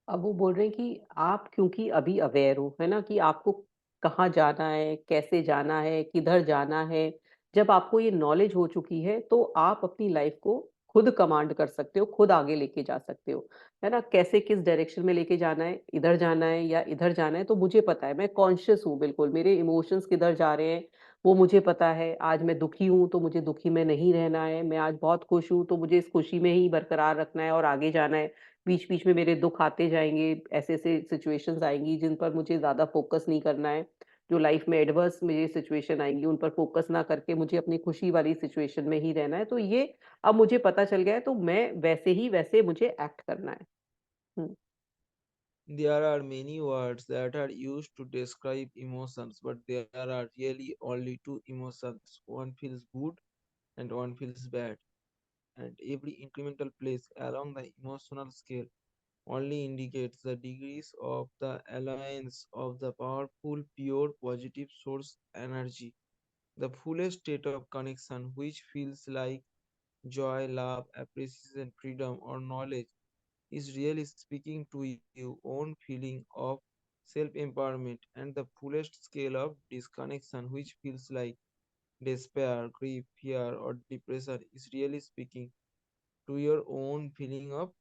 अब वो बोल रहे हैं कि आप क्योंकि अभी अवेयर हो, है ना? कि आपको कहाँ जाना है, कैसे जाना है, किधर जाना है। जब आपको ये नॉलेज हो चुकी है, तो आप अपनी लाइफ़ को खुद कमांड कर सकते हो, खुद आगे लेके जा सकते हो, है ना? कैसे किस डायरेक्शन में लेके जाना है या इधर जाना है, तो मुझे पता है, मैं कॉन्शियस हूँ बिल्कुल। मेरे इमोशंस किधर जा रहे हैं, वो मुझे पता है। आज मैं दुखी हूँ, तो मुझे दुखी में नहीं रहना है। मैं आज बहुत खुश हूँ, तो मुझे इस खुशी में ही बरकरार रखना है और आगे जाना है। बीच-बीच में मेरे दुःख आते जाएँगे, ऐसे-ऐसे सिचुएशंस आएँगी जिन पर मुझे ज़्यादा फ़ोकस नहीं करना है। जो लाइफ़ में एडवर्स मेरी सिचुएशन आएँगी, उन पर फ़ोकस ना करके मुझे अपनी खुशी वाली सिचुएशन में ही रहना है। तो ये अब मुझे पता चल गया है, तो मैं वैसे मुझे एक्ट करना है। हुँ। There are many words that are used to describe emotions, but there are really only two emotions. One feels good and one feels bad. And every incremental place along the emotional scale only indicates the degrees of the alliance of the powerful, pure, positive source energy. The fullest state of connection, which feels like joy, love, appreciation, freedom, or knowledge, is really speaking to your own feeling of self empowerment, and the fullest scale of disconnection, which feels like despair, grief, fear, or depression, is really speaking to your own feeling of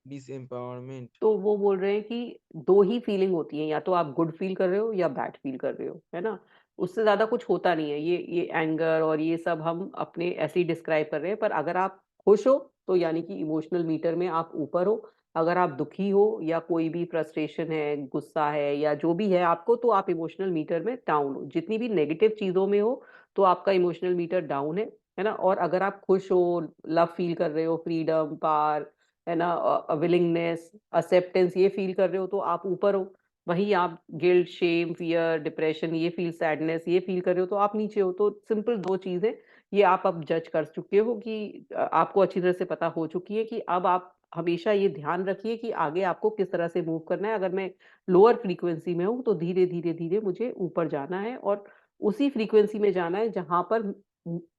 disempowerment. तो वो बोल रहे हैं कि 2 ही फीलिंग होती हैं, या तो आप गुड फ़ील कर रहे हो या बैड फ़ील कर रहे हो, है ना? उससे ज़्यादा कुछ होता नहीं है। ये एंगर और ये सब हम अपने ऐसे ही डिस्क्राइब कर रहे हैं, पर अगर आप खुश हो, तो यानी कि इमोशनल मीटर में आप ऊपर हो। अगर आप दुखी हो या कोई भी फ्रस्ट्रेशन है, गुस्सा है या जो भी है आपको, तो आप इमोशनल मीटर में डाउन हो। जितनी भी नेगेटिव चीज़ों में हो, तो आपका इमोशनल मीटर डाउन है ना? और अगर आप खुश हो, लव फ़ील कर रहे हो, फ्रीडम, पावर, है ना, विलिंगनेस, एक्सेप्टेंस ये फ़ील कर रहे हो, तो आप ऊपर हो। वहीं आप गिल्ट, शेम, फ़ियर, डिप्रेशन ये फ़ील, सैडनेस ये फ़ील कर रहे हो, तो आप नीचे हो। तो सिंपल 2 चीज़ें ये आप अब जज कर चुके हो कि आपको अच्छी तरह से पता हो चुकी है कि अब आप हमेशा ये ध्यान रखिए कि आगे आपको किस तरह से मूव करना है। अगर मैं लोअर फ्रीक्वेंसी में हूँ, तो धीरे-धीरे मुझे ऊपर जाना है और उसी फ्रीक्वेंसी में जाना है जहाँ पर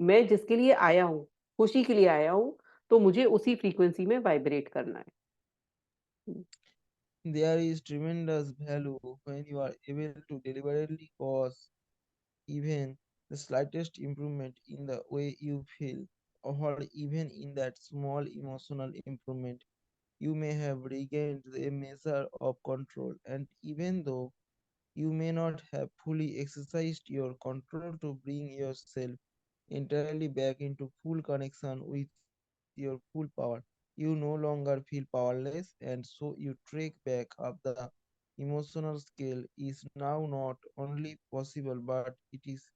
मैं जिसके लिए आया हूँ, खुशी के लिए आया हूँ, तो मुझे उसी फ्रीक्वेंसी में वाइब्रेट करना है। हुँ। There is tremendous value when you are able to deliberately cause even the slightest improvement in the way you feel, or even in that small emotional improvement, you may have regained a measure of control. And even though you may not have fully exercised your control to bring yourself entirely back into full connection with your full power, you no longer feel powerless, and so you trek back up the emotional scale is now not only possible but it is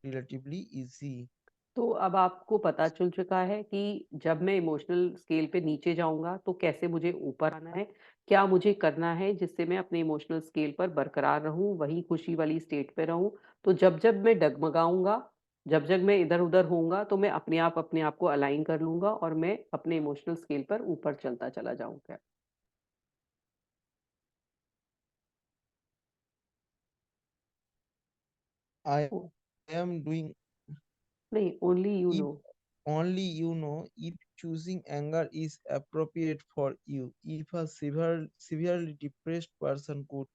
relatively easy. तो अब आपको पता चल चुका है कि जब मैं इमोशनल स्केल पे नीचे जाऊँगा, तो कैसे मुझे ऊपर आना है, क्या मुझे करना है जिससे मैं अपने इमोशनल स्केल पर बरकरार रहूँ, वही खुशी वाली स्टेट पे रहूँ। तो जब-जब मैं डगमगाऊँगा, जब-जब मैं इधर-उधर होऊँगा, तो मैं अपने आप को अलाइन कर लूँगा और मैं अपने इमोशनल स्केल पर ऊपर चलता चला जाऊँगा। I ओ am doing नहीं, only you if know. only you know if choosing anger is appropriate for you. If a severely depressed person could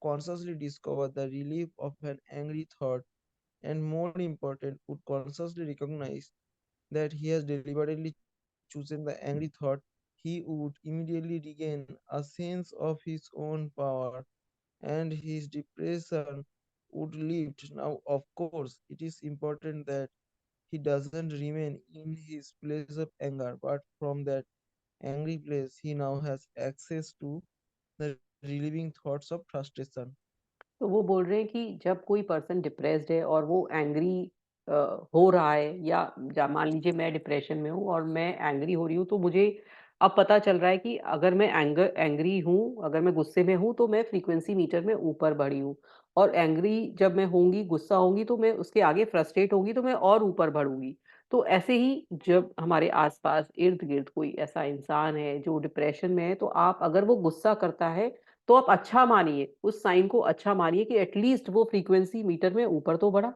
consciously discover the relief of an angry thought, and more important, would consciously recognize that he has deliberately chosen the angry thought, he would immediately regain a sense of his own power and his depression would lift. Now, of course, it is important that he doesn't remain in his place of anger, but from that angry place, he now has access to the relieving thoughts of frustration. तो वो बोल रहे हैं कि जब कोई पर्सन डिप्रेस्ड है और वो एंग्री हो रहा है, या मान लीजिए मैं डिप्रेशन में हूँ और मैं एंग्री हो रही हूँ, तो मुझे अब पता चल रहा है कि अगर मैं एंग्री हूँ, अगर मैं गुस्से में हूँ, तो मैं फ्रीक्वेंसी मीटर में ऊपर बढ़ी हूँ, और एंग्री जब मैं होंगी, गुस्सा होंगी, तो मैं उसके आगे फ्रस्ट्रेट होंगी, तो मैं और ऊपर बढ़ूंगी। तो ऐसे ही जब हमारे आसपास इर्द गिर्द कोई ऐसा इंसान है जो डिप्रेशन में है, तो आप अगर वो गुस्सा करता है, तो आप अच्छा मानिए, उस साइन को अच्छा मानिए कि एटलीस्ट वो फ्रीक्वेंसी मीटर में ऊपर तो बढ़ा।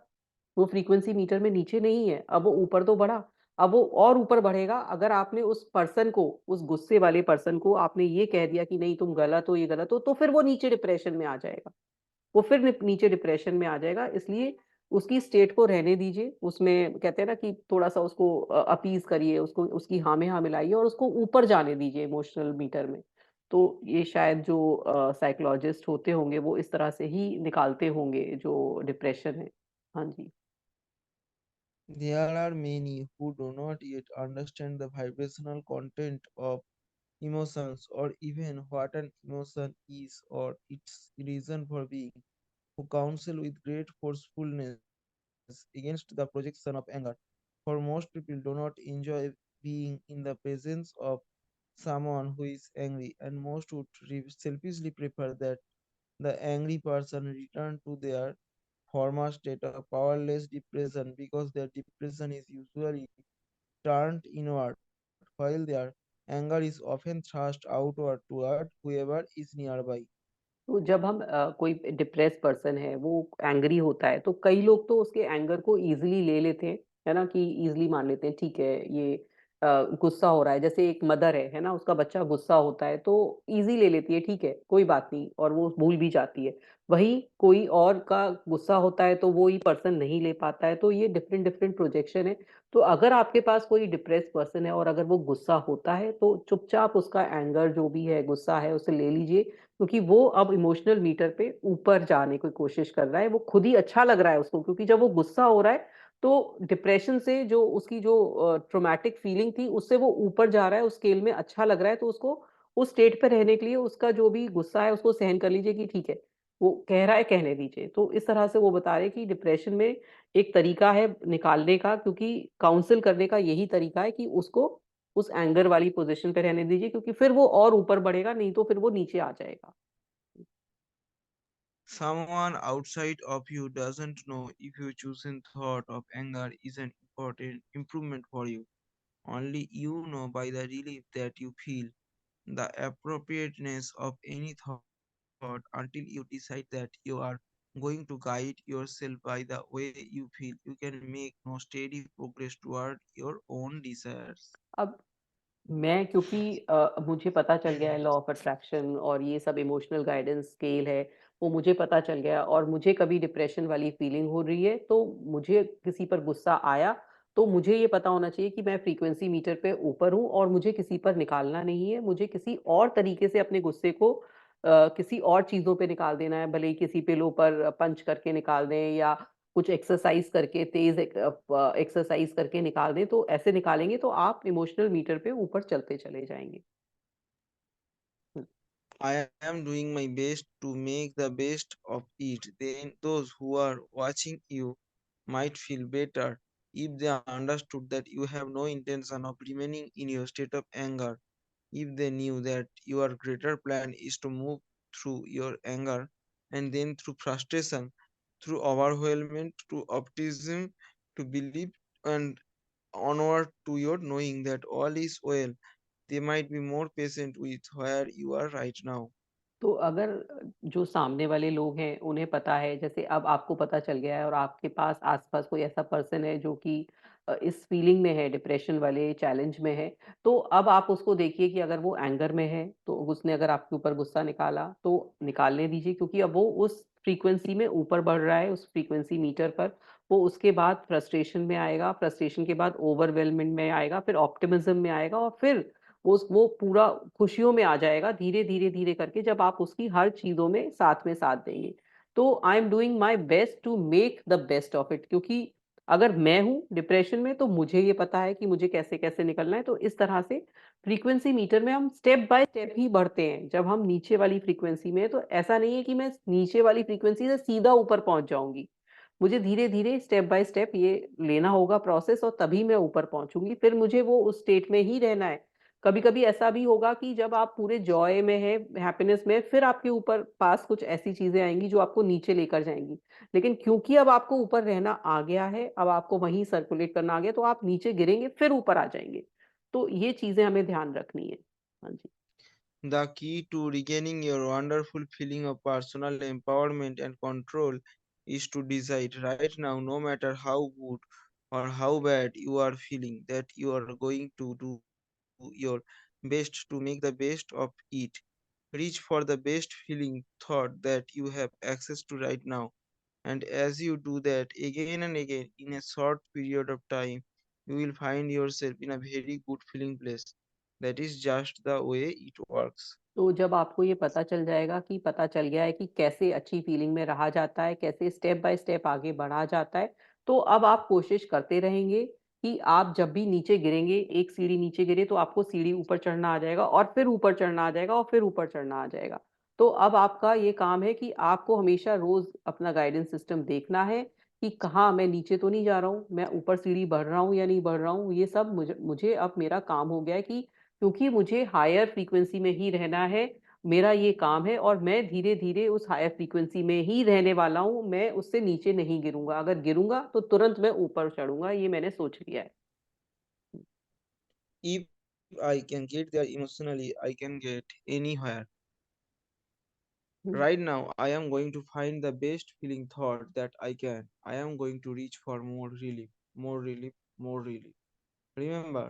वो फ्रीक्वेंसी मीटर में नीचे नहीं है, अब वो ऊपर तो बढ़ा। अब वो और ऊपर बढ़ेगा अगर आपने उस पर्सन को, उस गुस्से वाले पर्सन को आपने ये कह दिया कि नहीं तुम गलत हो, ये गलत हो, तो फिर वो नीचे डिप्रेशन में आ जाएगा। वो फिर नीचे डिप्रेशन में आ जाएगा। इसलिए उसकी स्टेट को रहने दीजिए। उसमें कहते हैं ना कि थोड़ा-सा उसको अपीज़ करिए, उसको उसकी हाँ में हाँ मिलाइए और उसको ऊपर जाने दीजिए इमोशनल मीटर में। तो ये शायद जो साइकोलॉजिस्ट होते होंगे वो इस तरह से ही निकालते होंगे जो डिप्रेशन है। हाँ जी। There are many who do not yet understand the vibrational content of emotions or even what an emotion is or its reason for being, who counsel with great forcefulness against the projection of anger. For most people do not enjoy being in the presence of someone who is angry, and most would selfishly prefer that the angry person return to their former state of powerless depression because their depression is usually turned inward, while their anger is often thrust outward toward whoever is nearby. तो जब हम कोई डिप्रेस्ड पर्सन है वो एंग्री होता है, तो कई लोग तो उसके एंगर को इजीली ले लेते हैं, है ना, कि इजीली मान लेते हैं ठीक है ये गुस्सा हो रहा है। जैसे एक मदर है ना, उसका बच्चा गुस्सा होता है तो इजी ले लेती है, ठीक है कोई बात नहीं, और वो भूल भी जाती है। वही कोई और का गुस्सा होता है तो वो ही पर्सन नहीं ले पाता है। तो ये डिफरेंट डिफरेंट प्रोजेक्शन है। तो अगर आपके पास कोई डिप्रेस्ड पर्सन है और अगर वो गुस्सा होता है, तो चुपचाप उसका एंगर जो भी है, गुस्सा है, उसे ले लीजिए, क्योंकि वो अब इमोशनल मीटर पे ऊपर जाने की कोशिश कर रहा है। वो खुद ही अच्छा लग रहा है उसको, क्योंकि जब वो गुस्सा हो रहा है तो डिप्रेशन से जो उसकी जो ट्रॉमेटिक फीलिंग थी उससे वो ऊपर जा रहा है, उस स्केल में अच्छा लग रहा है। तो उसको उस स्टेट पे रहने के लिए उसका जो भी गुस्सा है उसको सहन कर लीजिए कि ठीक है, वो कह रहा है कहने दीजिए। तो इस तरह से वो बता रहे हैं कि डिप्रेशन में एक तरीका है निकालने का, क्योंकि काउंसल करने का यही तरीका है कि उसको उस एंगर वाली पोज़ीशन पे रहने दीजिए, क्योंकि फिर वो और ऊपर बढ़ेगा, नहीं तो फिर वो नीचे आ जाएगा। Someone outside of you doesn't know if your chosen thought of anger is an important improvement for you. Only you know by the relief that you feel the appropriateness of any thought until you decide that you are going to guide yourself by the way you feel. You can make no steady progress toward your own desires. अब मैं, क्योंकि मुझे पता चल गया है लॉ ऑफ अट्रैक्शन और ये सब इमोशनल गाइडेंस स्केल है, वो मुझे पता चल गया, और मुझे कभी डिप्रेशन वाली फीलिंग हो रही है, तो मुझे किसी पर गुस्सा आया, तो मुझे ये पता होना चाहिए कि मैं फ्रीक्वेंसी मीटर पे ऊपर हूँ और मुझे किसी पर निकालना नहीं है। मुझे किसी और तरीके से अपने गुस्से को किसी और चीज़ों पे निकाल देना है, भले ही किसी पिलो पर पंच करके निकाल दें या कुछ एक्सरसाइज करके, तेज एक्सरसाइज करके निकाल दें। तो ऐसे निकालेंगे तो आप इमोशनल मीटर पे ऊपर चलते चले जाएंगे। हम्म। I am doing my best to make the best of it. Then those who are watching you might feel better if they understood that you have no intention of remaining in your state of anger. If they knew that your greater plan is to move through your anger and then through frustration, through overwhelmment, to optimism, to belief, and onward to your knowing that all is well, they might be more patient with where you are right now. तो अगर जो सामने वाले लोग हैं उन्हें पता है, जैसे अब आपको पता चल गया है और आपके पास आसपास कोई ऐसा पर्सन है जो कि इस फीलिंग में है, डिप्रेशन वाले चैलेंज में है, तो अब आप उसको देखिए कि अगर वो एंगर में है, तो उसने अगर आपके ऊपर गुस्सा निकाला तो निकालने दीजिए, क्योंकि अब वो उस फ्रीक्वेंसी में ऊपर बढ़ रहा है, उस फ्रीक्वेंसी मीटर पर। वो उसके बाद फ्रस्ट्रेशन में आएगा, फ्रस्ट्रेशन के बाद ओवरवेलमेंट में आएगा, फिर ऑप्टिमिज्म में आएगा, और फिर वो पूरा खुशियों में आ जाएगा, धीरे धीरे धीरे करके, जब आप उसकी हर चीजों में साथ देंगे। तो I am doing my best to make the best of it, क्योंकि अगर मैं हूं डिप्रेशन में तो मुझे ये पता है कि मुझे कैसे कैसे निकलना है। तो इस तरह से फ्रीक्वेंसी मीटर में हम स्टेप बाय स्टेप ही बढ़ते हैं। जब हम नीचे वाली फ्रीक्वेंसी में है, तो ऐसा नहीं है कि मैं नीचे वाली फ्रीक्वेंसी से सीधा ऊपर पहुंच जाऊंगी। मुझे धीरे धीरे स्टेप बाय स्टेप ये लेना होगा प्रोसेस, और तभी मैं ऊपर पहुंचूंगी। फिर मुझे वो उस स्टेट में ही रहना है। कभी कभी ऐसा भी होगा कि जब आप पूरे जॉय में है, हैप्पीनेस में, फिर आपके ऊपर पास कुछ ऐसी चीजें आएंगी जो आपको नीचे लेकर जाएंगी। लेकिन क्योंकि अब आपको ऊपर रहना आ गया है, अब आपको वहीं सर्कुलेट करना आ गया, तो आप नीचे गिरेंगे फिर ऊपर आ जाएंगे। तो ये चीजें हमें ध्यान रखनी है। हाँ जी। The key to regaining your wonderful feeling of personal empowerment and control is to decide right now, no matter how good or how bad you are feeling, that you are going to do your best to make the best of it. Reach for the best feeling thought that you have access to right now. And as you do that again and again in a short period of time, you will find yourself in a very good feeling place. That is just the way it works. तो जब आपको ये पता चल जाएगा, कि पता चल गया है कि कैसे अच्छी फीलिंग में रहा जाता है, कैसे स्टेप बाय स्टेप आगे बढ़ा जाता है, तो अब आप कोशिश करते रहेंगे कि आप जब भी नीचे गिरेंगे, एक सीढ़ी नीचे गिरे तो आपको सीढ़ी ऊपर चढ़ना आ जाएगा, और फिर ऊपर चढ़ना आ जाएगा, और फिर ऊपर चढ़ना आ जाएगा। तो अब आपका ये काम है कि आपको हमेशा रोज अपना गाइडेंस सिस्टम देखना है कि कहाँ मैं नीचे तो नहीं जा रहा हूँ, मैं ऊपर सीढ़ी बढ़ रहा हूँ या नहीं बढ़ रहा हूँ। ये सब मुझे मुझे अब मेरा काम हो गया है कि क्योंकि मुझे हायर फ्रीक्वेंसी में ही रहना है, मेरा ये काम है, और मैं धीरे धीरे उस हायर फ्रीक्वेंसी में ही रहने वाला हूँ। मैं उससे नीचे नहीं गिरूंगा, अगर गिरूंगा तो तुरंत मैं ऊपर चढ़ूंगा, ये मैंने सोच लिया है। If I can get there emotionally, I can get anywhere. Hmm. Right now, I am going to find the best feeling thought that I can. I am going to reach for more relief, more relief, more relief. Remember,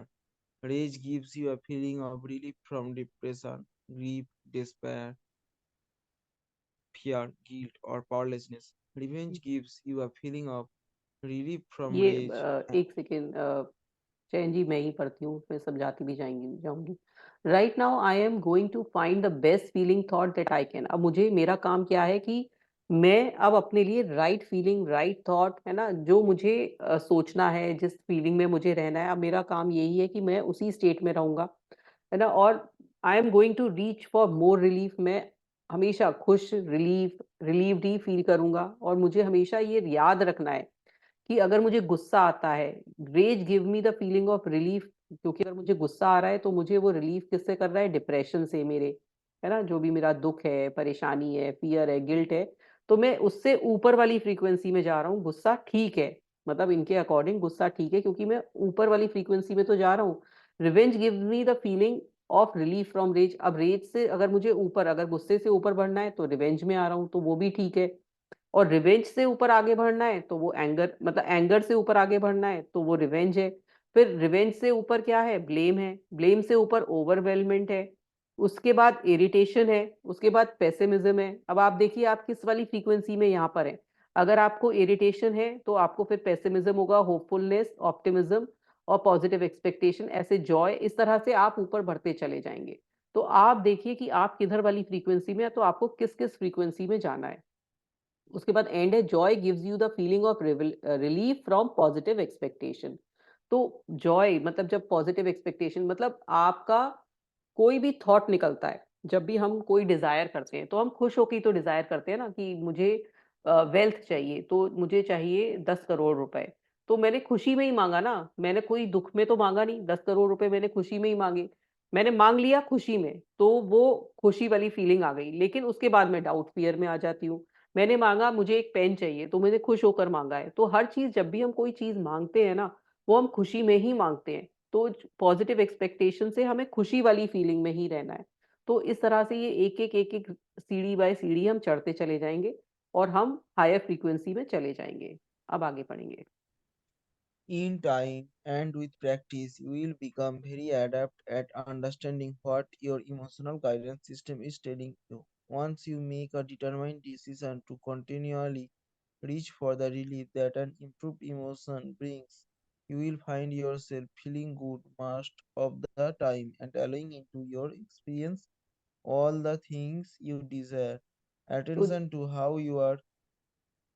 rage gives you a feeling of relief from depression, grief, despair, fear, guilt, or powerlessness. Revenge gives you a feeling of relief from ये rage. एक सेकेंड चैन जी, मैं ही पढ़ती हूँ, मैं समझाती भी जाऊंगी। Right now I am going to find the best feeling thought that I can. अब मुझे, मेरा काम क्या है कि मैं अब अपने लिए राइट फीलिंग, राइट थॉट, है ना, जो मुझे सोचना है, जिस फीलिंग में मुझे रहना है, अब मेरा काम यही है कि मैं उसी स्टेट में रहूंगा, है ना। और I am going to reach for more relief. मैं हमेशा खुश, रिलीव्ड ही फील करूंगा। और मुझे हमेशा ये याद रखना है कि अगर मुझे गुस्सा आता है, rage give me the feeling of relief, क्योंकि अगर मुझे गुस्सा आ रहा है तो मुझे वो रिलीफ किससे कर रहा है, डिप्रेशन से मेरे, है ना, जो भी मेरा दुख है, परेशानी है, फियर है, गिल्ट है, तो मैं उससे ऊपर वाली फ्रीक्वेंसी में जा रहा हूँ। गुस्सा ठीक है, मतलब इनके अकॉर्डिंग गुस्सा ठीक है, क्योंकि मैं ऊपर वाली फ्रीक्वेंसी में तो जा रहा हूँ। Revenge give me the feeling of relief from rage. अब रेज से अगर मुझे ऊपर, अगर गुस्से से ऊपर बढ़ना है तो रिवेंज में आ रहा हूँ, तो वो भी ठीक है। और रिवेंज से ऊपर आगे बढ़ना है तो वो एंगर, मतलब एंगर से ऊपर आगे बढ़ना है तो वो रिवेंज है। फिर रिवेंज से ऊपर क्या है, ब्लेम है। ब्लेम से ऊपर ओवरवेलमेंट है। उसके बाद इरिटेशन है। उसके बाद पेसिमिज्म है। अब आप देखिए आप किस वाली फ्रीक्वेंसी में यहाँ पर है। अगर आपको इरिटेशन है तो आपको फिर पेसिमिज्म होगा, होपफुलनेस, ऑप्टिमिज्म, और पॉजिटिव एक्सपेक्टेशन, ऐसे जॉय, इस तरह से आप ऊपर बढ़ते चले जाएंगे। तो आप देखिए कि आप किधर वाली फ्रीक्वेंसी में है, तो आपको किस किस फ्रीक्वेंसी में जाना है। उसके बाद एंड है, Joy gives you the feeling of relief from positive expectation. तो जॉय मतलब जब पॉजिटिव एक्सपेक्टेशन, मतलब आपका कोई भी थॉट निकलता है, जब भी हम कोई डिजायर करते हैं तो हम खुश होकर तो डिजायर करते हैं ना, कि मुझे वेल्थ चाहिए, तो मुझे चाहिए 10 करोड़ रुपए। तो मैंने खुशी में ही मांगा ना, मैंने कोई दुख में तो मांगा नहीं। 10 करोड़ रुपए मैंने खुशी में ही मांगे, मैंने मांग लिया खुशी में, तो वो खुशी वाली फीलिंग आ गई। लेकिन उसके बाद मैं डाउट, फियर में आ जाती हूँ। मैंने मांगा मुझे एक पेन चाहिए, तो मैंने खुश होकर मांगा है। तो हर चीज, जब भी हम कोई चीज मांगते हैं ना, वो हम खुशी में ही मांगते हैं। तो पॉजिटिव एक्सपेक्टेशन से हमें खुशी वाली फीलिंग में ही रहना है। तो इस तरह से ये एक एक सीढ़ी बाय सीढ़ी हम चढ़ते चले जाएंगे, और हम हायर फ्रीक्वेंसी में चले जाएंगे। अब आगे पढ़ेंगे। In time and with practice, you will become very adept at understanding what your emotional guidance system is telling you. Once you make a determined decision to continually reach for the relief that an improved emotion brings, you will find yourself feeling good most of the time and allowing into your experience all the things you desire. तो Attention to how you are.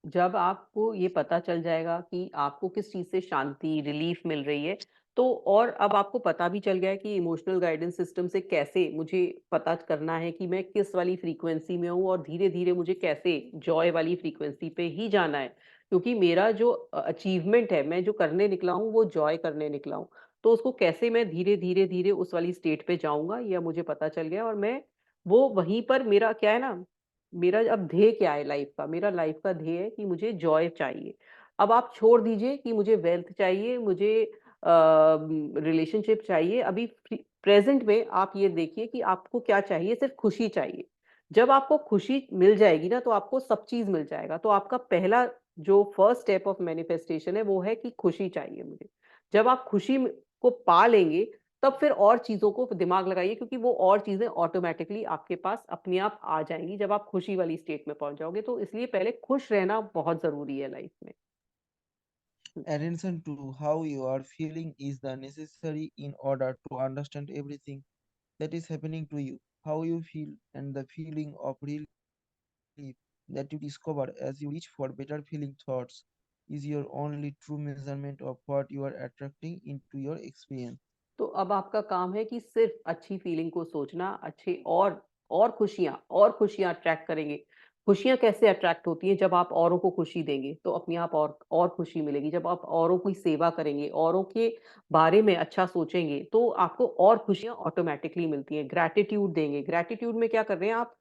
जब आपको ये पता चल जाएगा कि आपको किस चीज़ से शांति, रिलीफ मिल रही है, तो और अब आपको पता भी चल गया है कि इमोशनल गाइडेंस सिस्टम से कैसे मुझे पता करना है कि मैं किस वाली फ्रीक्वेंसी में हूँ और धीरे-धीरे मुझे कैसे जॉय वाली फ्रीक्वेंसी पे ही जाना है। क्योंकि मेरा जो अचीवमेंट है, मैं जो करने निकला हूँ, वो जॉय करने निकला हूँ। तो उसको कैसे मैं धीरे-धीरे उस वाली स्टेट पे जाऊँगा, यह मुझे पता चल गया और मैं वो वहीं पर मेरा क्या है ना मेरा अब ध्येय क्या है लाइफ का? मेरा लाइफ का ध्येय है कि मुझे जॉय चाहिए। अब आप छोड़ दीजिए कि मुझे वेल्थ चाहिए, मुझे रिलेशनशिप चाहिए। अभी प्रेज़ेंट में आप ये देखिए कि आपको क्या चाहिए, सिर्फ़ खुशी चाहिए। जब आपको खुशी मिल जाएगी ना, तो आपको सब चीज़ मिल जाएगा। तो आपका पहला जो फर्स्ट स्टेप ऑफ मैनिफेस्टेशन है, वो है कि खुशी चाहिए मुझे। जब आप खुशी को पा लेंगे, तब फिर और चीज़ों को दिमाग लगाइए क्योंकि वो और चीज़ें ऑटोमैटिकली आपके पास अपने आप आ जाएँगी जब आप खुशी वाली स्टेट में पहुँच जाओगे। तो इसलिए पहले खुश रहना बहुत ज़रूरी है लाइफ़ में। हुँ, Attention to how you are feeling is the necessary in order to understand everything that is happening to you. How you feel and the feeling of relief that you discover as you reach for better feeling thoughts is your only true measurement of what you are attracting into your experience. तो अब आपका काम है कि सिर्फ़ अच्छी फीलिंग को सोचना, अच्छे और खुशियाँ अट्रैक्ट करेंगे। खुशियाँ कैसे अट्रैक्ट होती हैं? जब आप औरों को खुशी देंगे, तो अपने आप और खुशी मिलेगी। जब आप औरों की सेवा करेंगे, औरों के बारे में अच्छा सोचेंगे, तो आपको और खुशियाँ ऑटोमैटिकली मिलती हैं। ग्रैटिट्यूड देंगे, ग्रैटिट्यूड में क्या कर रहे हैं आप?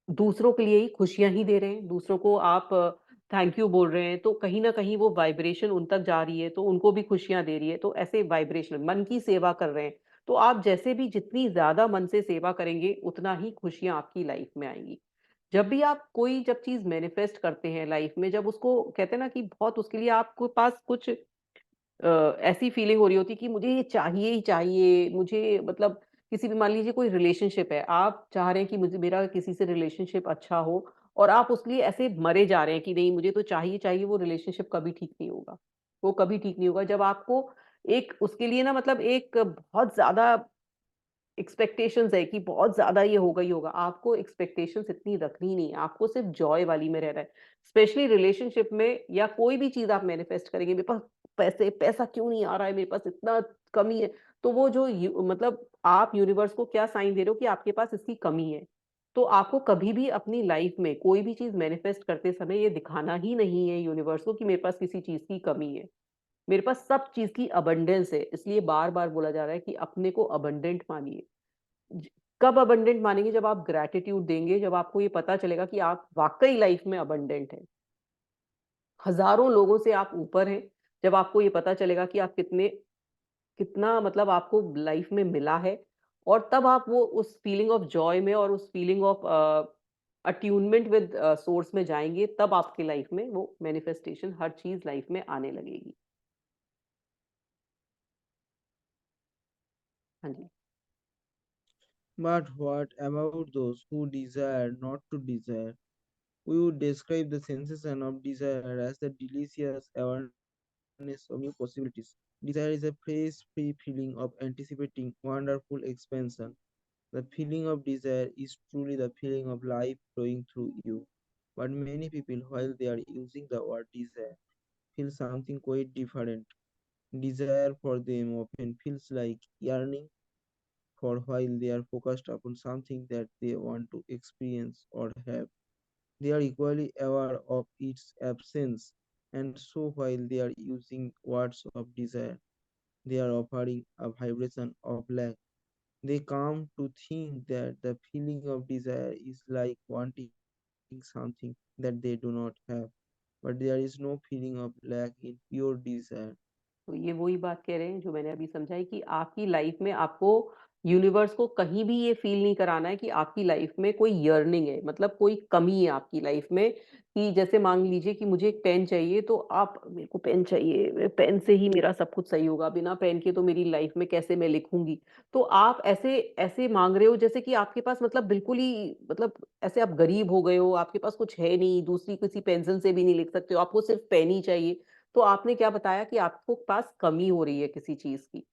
दूसरों के लिए ही खुशियाँ ही दे रहे हैं, दूसरों को आप थैंक यू बोल रहे हैं, तो कहीं न कहीं वो वाइब्रेशन उन तक जा रही है, तो उनको भी खुशियाँ दे रही है। तो ऐसे वाइब्रेशन मन की सेवा कर रहे हैं। तो आप जैसे भी जितनी ज़्यादा मन से सेवा करेंगे, उतना ही खुशियाँ आपकी लाइफ़ में आएँगी। जब भी आप कोई जब चीज़ मैनिफेस्ट करते हैं लाइफ़ में, जब उसको कहते हैं ना कि बहुत उसके लिए आपके पास कुछ ऐसी फीलिंग हो रही होती है कि मुझे ये चाहिए ही चाहिए, मुझे मतलब किसी भी मान लीजिए कोई रिलेशनशिप है, आप चाह रहे हैं कि मुझे मेरा किसी से रिलेशनशिप अच्छा हो और आप उसके लिए ऐसे मरे जा रहे हैं कि नहीं मुझे तो चाहिए, चाहिए, वो रिलेशनशिप कभी ठीक नहीं होगा। वो कभी ठीक नहीं होगा जब आपको एक उसके लिए ना मतलब एक बहुत ज़्यादा एक्सपेक्टेशंस है कि बहुत ज़्यादा ये होगा ही होगा। आपको एक्सपेक्टेशंस इतनी रखनी नहीं है, आपको सिर्फ़ जॉय वाली में रहना है। स्पेशली रिलेशनशिप में या कोई भी चीज़ आप मैनिफेस्ट करेंगे, मेरे पास पैसा क्यों नहीं आ रहा है, मेरे पास इतना कमी है। तो वो जो यू मतलब आप यूनिवर्स को क्या साइन दे रहे हो कि आपके पास इसकी कमी है। तो आपको कभी भी अपनी लाइफ़ में कोई भी चीज़ मैनिफेस्ट करते समय ये दिखाना ही नहीं है यूनिवर्स को कि मेरे पास किसी चीज़ की कमी है। मेरे पास सब चीज़ की अबंडेंस है, इसलिए बार-बार बोला जा रहा है कि अपने को अबंडेंट मानिए। ज कब अबंडेंट मानेंगे जब आप ग्रैटिट्यूड देंगे, जब आपको ये पता चलेगा कि आप वाक़ई लाइफ़ में अबंडेंट हैं। हज़ारों लोगों से आप ऊपर हैं, जब आपको ये पता चलेगा कि आप कितना मतलब आपको लाइफ़ में मिला है और तब आप वो उस फीलिंग ऑफ जॉय में और उस feeling of attunement with source में जाएँगे, तब आपकी लाइफ़ में वो मैनिफेस्टेशन हर चीज़ लाइफ़ में आने लगेगी। हाँ जी। But what about those who desire not to desire? We would describe the sensation of desire as the delicious awareness of new possibilities. Desire is a fresh, free feeling of anticipating wonderful expansion. The feeling of desire is truly the feeling of life flowing through you. But many people, while they are using the word desire, feel something quite different. Desire for them often feels like yearning for while they are focused upon something that they want to experience or have. They are equally aware of its absence, and so while they are using words of desire, they are offering a vibration of lack. They come to think that the feeling of desire is like wanting something that they do not have. But there is no feeling of lack in pure desire. तो ये वही बात कह रहे हैं जो मैंने अभी समझाई कि आपकी लाइफ में आपको यूनिवर्स को कहीं भी ये फील नहीं कराना है कि आपकी लाइफ में कोई यर्निंग है, मतलब कोई कमी है आपकी लाइफ में, कि जैसे मान लीजिए कि मुझे एक पेन चाहिए, तो आप मेरे को पेन चाहिए, पेन से ही मेरा सब कुछ सही होगा, बिना पेन के तो मेरी लाइफ में कैसे मैं लिखूंगी। तो आप ऐसे ऐसे मांग रहे हो जैसे कि आपके पास मतलब बिल्कुल ही मतलब ऐसे आप गरीब हो गए हो, आपके पास कुछ है नहीं, दूसरी किसी पेंसिल से भी नहीं लिख सकते हो, आपको सिर्फ पेन ही चाहिए। तो आपने क्या बताया कि आपको पास कमी हो रही है किसी चीज की,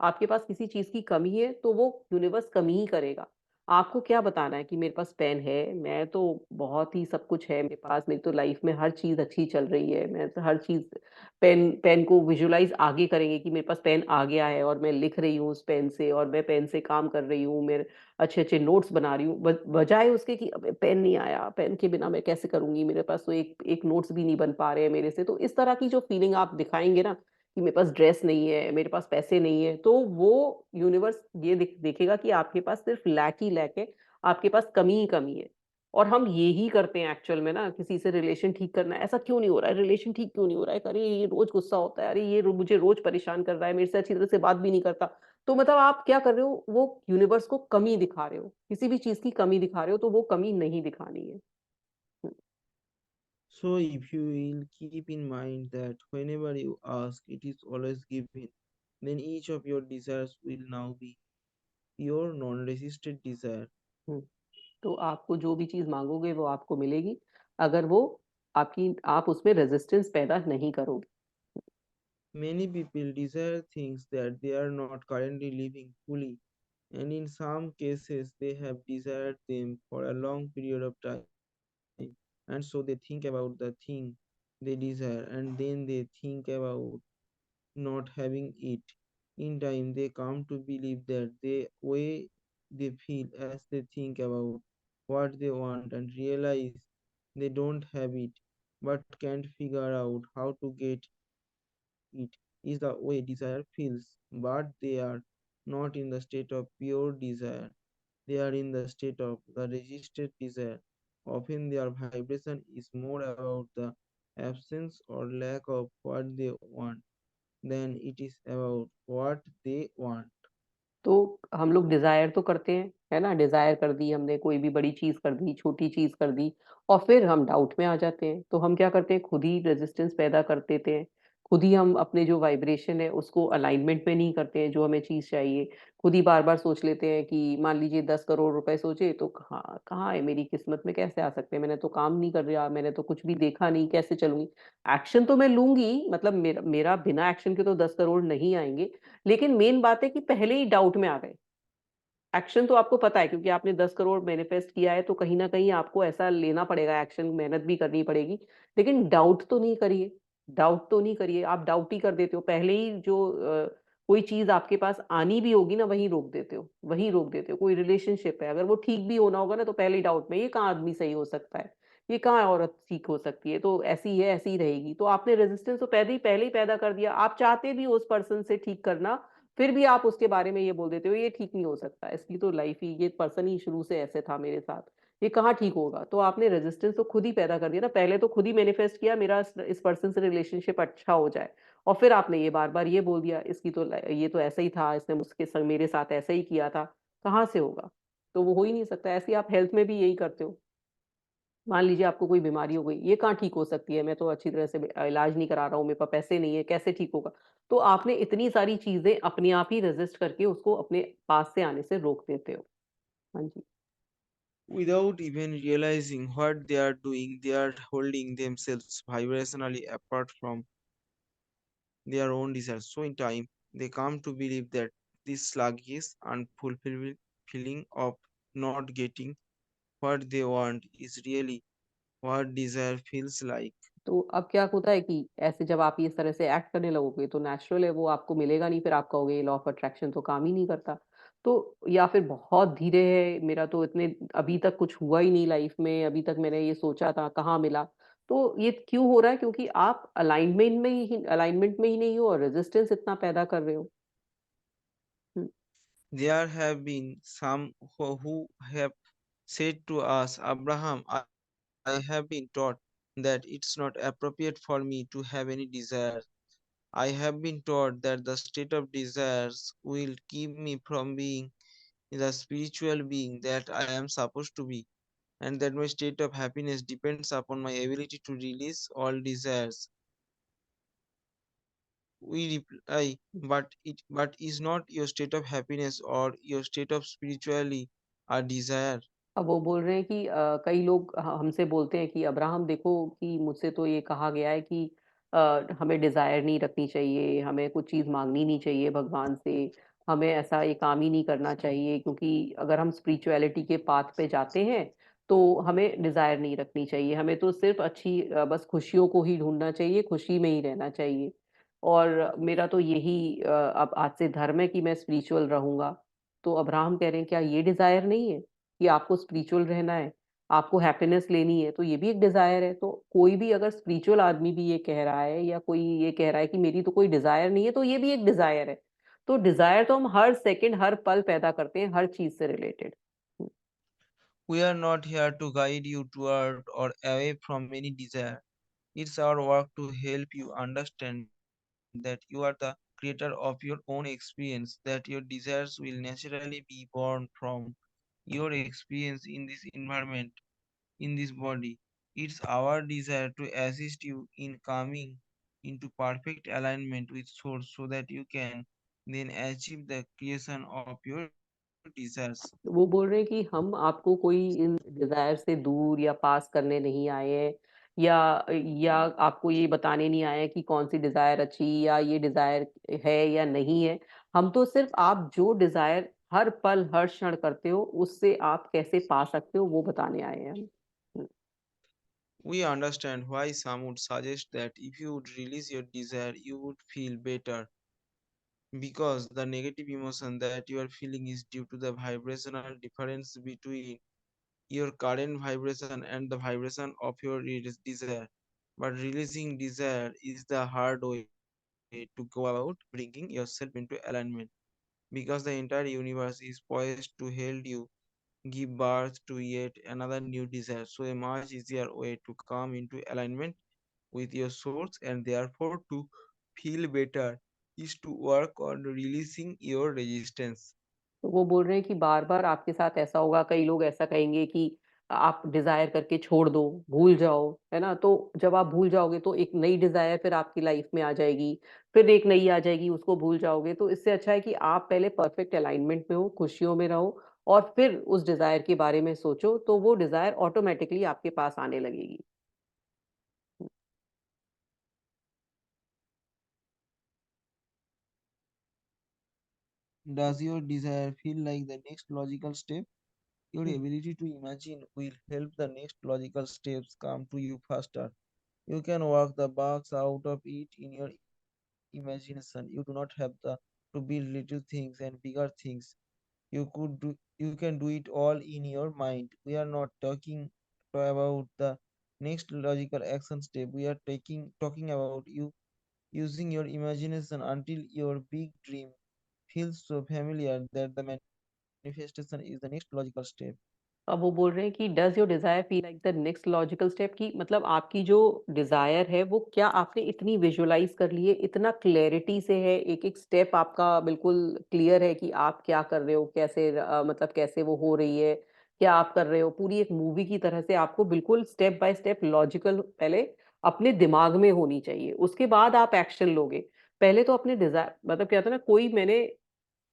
आपके पास किसी चीज की कमी है, तो वो यूनिवर्स कमी ही करेगा। आपको क्या बताना है कि मेरे पास पेन है, मैं तो बहुत ही सब कुछ है मेरे पास, मेरी तो लाइफ में हर चीज अच्छी चल रही है, मैं तो हर चीज पेन पेन को विजुलाइज आगे करेंगे कि मेरे पास पेन आ गया है और मैं लिख रही हूँ उस पेन से, और मैं पेन से काम कर रही हूँ, मेरे अच्छे अच्छे नोट्स बना रही हूँ, बजाय उसके कि अब पेन नहीं आया, पेन के बिना मैं कैसे करूंगी, मेरे पास तो एक एक नोट्स भी नहीं बन पा रहे हैं मेरे से। तो इस तरह की जो फीलिंग आप दिखाएंगे ना कि मेरे पास ड्रेस नहीं है, मेरे पास पैसे नहीं है, तो वो यूनिवर्स ये देखेगा कि आपके पास सिर्फ लैक ही लैक है, आपके पास कमी ही कमी है। और हम ये ही करते हैं एक्चुअल में ना, किसी से रिलेशन ठीक करना है, ऐसा क्यों नहीं हो रहा है, रिलेशन ठीक क्यों नहीं हो रहा है, अरे ये रोज गुस्सा होता है, अरे ये मुझे रोज परेशान कर रहा है, मेरे से अच्छी तरह से बात भी नहीं करता। तो मतलब आप क्या कर रहे हो, वो यूनिवर्स को कमी दिखा रहे हो, किसी भी चीज की कमी दिखा रहे हो, तो वो कमी नहीं दिखानी है। So if you will keep in mind that whenever you ask, it is always given, then each of your desires will now be pure non-resisted desire. हम्म, तो आपको जो भी चीज मांगोगे वो आपको मिलेगी, अगर वो आपकी आप उसमें रेजिस्टेंस पैदा नहीं करोगे। Many people desire things that they are not currently living fully, and in some cases, they have desired them for a long period of time. And so they think about the thing they desire, and then they think about not having it. In time, they come to believe that the way they feel as they think about what they want and realize they don't have it but can't figure out how to get it is the way desire feels. But they are not in the state of pure desire, they are in the state of the resisted desire. Often their vibration is more about the absence or lack of what they want than it is about what they want. तो हम लोग डिजायर तो करते हैं, है ना, डिजायर कर दी हमने, कोई भी बड़ी चीज कर दी, छोटी चीज कर दी, और फिर हम डाउट में आ जाते हैं, तो हम क्या करते हैं, खुद ही रेजिस्टेंस पैदा कर देते हैं, खुद ही हम अपने जो वाइब्रेशन है उसको अलाइनमेंट में नहीं करते हैं जो हमें चीज चाहिए। खुद ही बार बार सोच लेते हैं कि मान लीजिए 10 करोड़ रुपए सोचे, तो कहाँ कहाँ है मेरी किस्मत में, कैसे आ सकते हैं, मैंने तो काम नहीं कर रहा, मैंने तो कुछ भी देखा नहीं, कैसे चलूंगी। एक्शन तो मैं लूंगी, मतलब मेरा मेरा बिना एक्शन के तो 10 करोड़ नहीं आएंगे, लेकिन मेन बात है कि पहले ही डाउट में आ गए। एक्शन तो आपको पता है, क्योंकि आपने 10 करोड़ मैनिफेस्ट किया है, तो कहीं ना कहीं आपको ऐसा लेना पड़ेगा एक्शन, मेहनत भी करनी पड़ेगी, लेकिन डाउट तो नहीं करिए, डाउट तो नहीं करिए, आप डाउट ही कर देते हो पहले ही। जो कोई चीज आपके पास आनी भी होगी ना, वहीं रोक देते हो, वहीं रोक देते हो। कोई रिलेशनशिप है, अगर वो ठीक भी होना होगा ना, तो पहले ही डाउट में, ये कहाँ आदमी सही हो सकता है, ये कहाँ औरत ठीक हो सकती है, तो ऐसी है ऐसी ही रहेगी। तो आपने रेजिस्टेंस तो पहले ही पैदा कर दिया, आप चाहते भी हो उस पर्सन से ठीक करना, फिर भी आप उसके बारे में ये बोल देते हो ये ठीक नहीं हो सकता, इसकी तो लाइफ ही, ये पर्सन ही शुरू से ऐसे था मेरे साथ, ये कहाँ ठीक होगा। तो आपने रेजिस्टेंस तो खुद ही पैदा कर दिया ना, पहले तो खुद ही मैनिफेस्ट किया मेरा इस पर्सन से रिलेशनशिप अच्छा हो जाए, और फिर आपने ये बार बार ये बोल दिया इसकी तो ये तो ऐसा ही था, इसने मुझके संग मेरे साथ ऐसा ही किया था, कहाँ से होगा। तो वो हो ही नहीं सकता। ऐसे ही आप हेल्थ में भी यही करते हो, मान लीजिए आपको कोई बीमारी हो गई, ये कहाँ ठीक हो सकती है, मैं तो अच्छी तरह से इलाज नहीं करा रहा हूँ, मेरे पास पैसे नहीं है, कैसे ठीक होगा। तो आपने इतनी सारी चीजें अपने आप ही रेजिस्ट करके उसको अपने पास से आने से रोक देते हो। हाँ जी। Without even realizing what they are doing, they are holding themselves vibrationally apart from their own desires. So, in time, they come to believe that this sluggish, unfulfilled feeling of not getting what they want is really what desire feels like. तो अब क्या होता है कि ऐसे जब आप इस तरह से एक्ट करने लगोगे, तो नेचुरल है वो आपको मिलेगा नहीं, फिर आप कहोगे लॉ ऑफ अट्रैक्शन तो काम ही नहीं करता। तो या फिर बहुत धीरे है, मेरा तो इतने अभी तक कुछ हुआ ही नहीं लाइफ में, अभी तक मैंने ये सोचा था कहाँ मिला। तो ये क्यों हो रहा है, क्योंकि आप अलाइनमेंट में ही नहीं हो, और रेजिस्टेंस इतना पैदा कर रहे हो। हम्म। There have been some who have said to us, Abraham, I have been taught that it's not appropriate for me to have any desires. I have been taught that the state of desires will keep me from being the spiritual being that I am supposed to be, and that my state of happiness depends upon my ability to release all desires. We reply, but is not your state of happiness or your state of spiritually a desire? अब वो बोल रहे हैं कि कई लोग हमसे बोलते हैं कि अब्राहम देखो कि मुझसे तो ये कहा गया है कि हमें डिजायर नहीं रखनी चाहिए, हमें कुछ चीज मांगनी नहीं चाहिए भगवान से, हमें ऐसा ये काम ही नहीं करना चाहिए, क्योंकि अगर हम स्पिरिचुअलिटी के पाथ पे जाते हैं तो हमें डिजायर नहीं रखनी चाहिए, हमें तो सिर्फ अच्छी बस खुशियों को ही ढूंढना चाहिए, खुशी में ही रहना चाहिए। और मेरा तो यही अब आज से धर्म है कि मैं स्पिरिचुअल रहूंगा। तो अब्राहम कह रहे हैं क्या ये डिजायर नहीं है कि आपको स्पिरिचुअल रहना है, आपको हैप्पीनेस लेनी है, तो ये भी एक डिजायर है। तो कोई भी अगर स्पिरिचुअल आदमी भी ये कह रहा है या कोई ये कह रहा है कि मेरी तो कोई डिजायर नहीं है, तो ये भी एक डिजायर है। तो डिजायर तो हम हर सेकंड हर पल पैदा करते हैं, हर चीज से related. We are not here to guide you toward or away from any desire. It's our work to help you understand that you are the creator of your own experience, that your desires will naturally be born from your experience in this environment, in this body. It's our desire to assist you in coming into perfect alignment with Source so that you can then achieve the creation of your desires. वो बोल रहे हैं कि हम आपको कोई इन डिजायर से दूर या पास करने नहीं आए हैं, या या आपको ये बताने नहीं आए हैं कि कौन सी डिजायर अच्छी या ये डिजायर है या नहीं है। हम तो सिर्फ आप जो डिजायर हर पल हर क्षण करते हो उससे आप कैसे पा सकते हो वो बताने आए हैं हम। We understand why some would suggest that if you would release your desire, you would feel better because the negative emotion that you are feeling is due to the vibrational difference between your current vibration and the vibration of your desire. But releasing desire is the hard way to go about bringing yourself into alignment because the entire universe is poised to help you give birth to yet another new desire. So, a much easier way to come into alignment with your source and therefore to feel better is to work on releasing your resistance. तो वो बोल रहे हैं कि बार बार आपके साथ ऐसा होगा, कई लोग ऐसा कहेंगे कि आप डिजायर करके छोड़ दो, भूल जाओ, है ना। तो जब आप भूल जाओगे तो एक नई डिजायर फिर आपकी लाइफ में आ जाएगी, फिर एक नई आ जाएगी, उसको भूल जाओगे। तो इससे अच्छा है कि आप पहले परफेक्ट अलाइनमेंट में हो, खुशियों में रहो, और फिर उस डिजायर के बारे में सोचो, तो वो डिजायर ऑटोमेटिकली आपके पास आने लगेगी। Does your desire feel like the next logical step? Your ability to imagine will help the next logical steps come to you faster. You can work the bugs out of it in your imagination. You do not have to build little things and bigger things. You can do it all in your mind. We are not talking about the next logical action step. We are talking about you using your imagination until your big dream feels so familiar that the manifestation is the next logical step. अब वो बोल रहे हैं कि does your desire feel like the next logical step, की मतलब आपकी जो डिजायर है वो क्या आपने इतनी विजुलाइज कर ली है, इतना क्लैरिटी से है, एक एक स्टेप आपका बिल्कुल क्लियर है कि आप क्या कर रहे हो, कैसे मतलब कैसे वो हो रही है, क्या आप कर रहे हो, पूरी एक मूवी की तरह से आपको बिल्कुल स्टेप बाय स्टेप लॉजिकल पहले अपने दिमाग में होनी चाहिए, उसके बाद आप एक्शन लोगे। पहले तो अपने डिजायर मतलब क्या था ना, कोई मैंने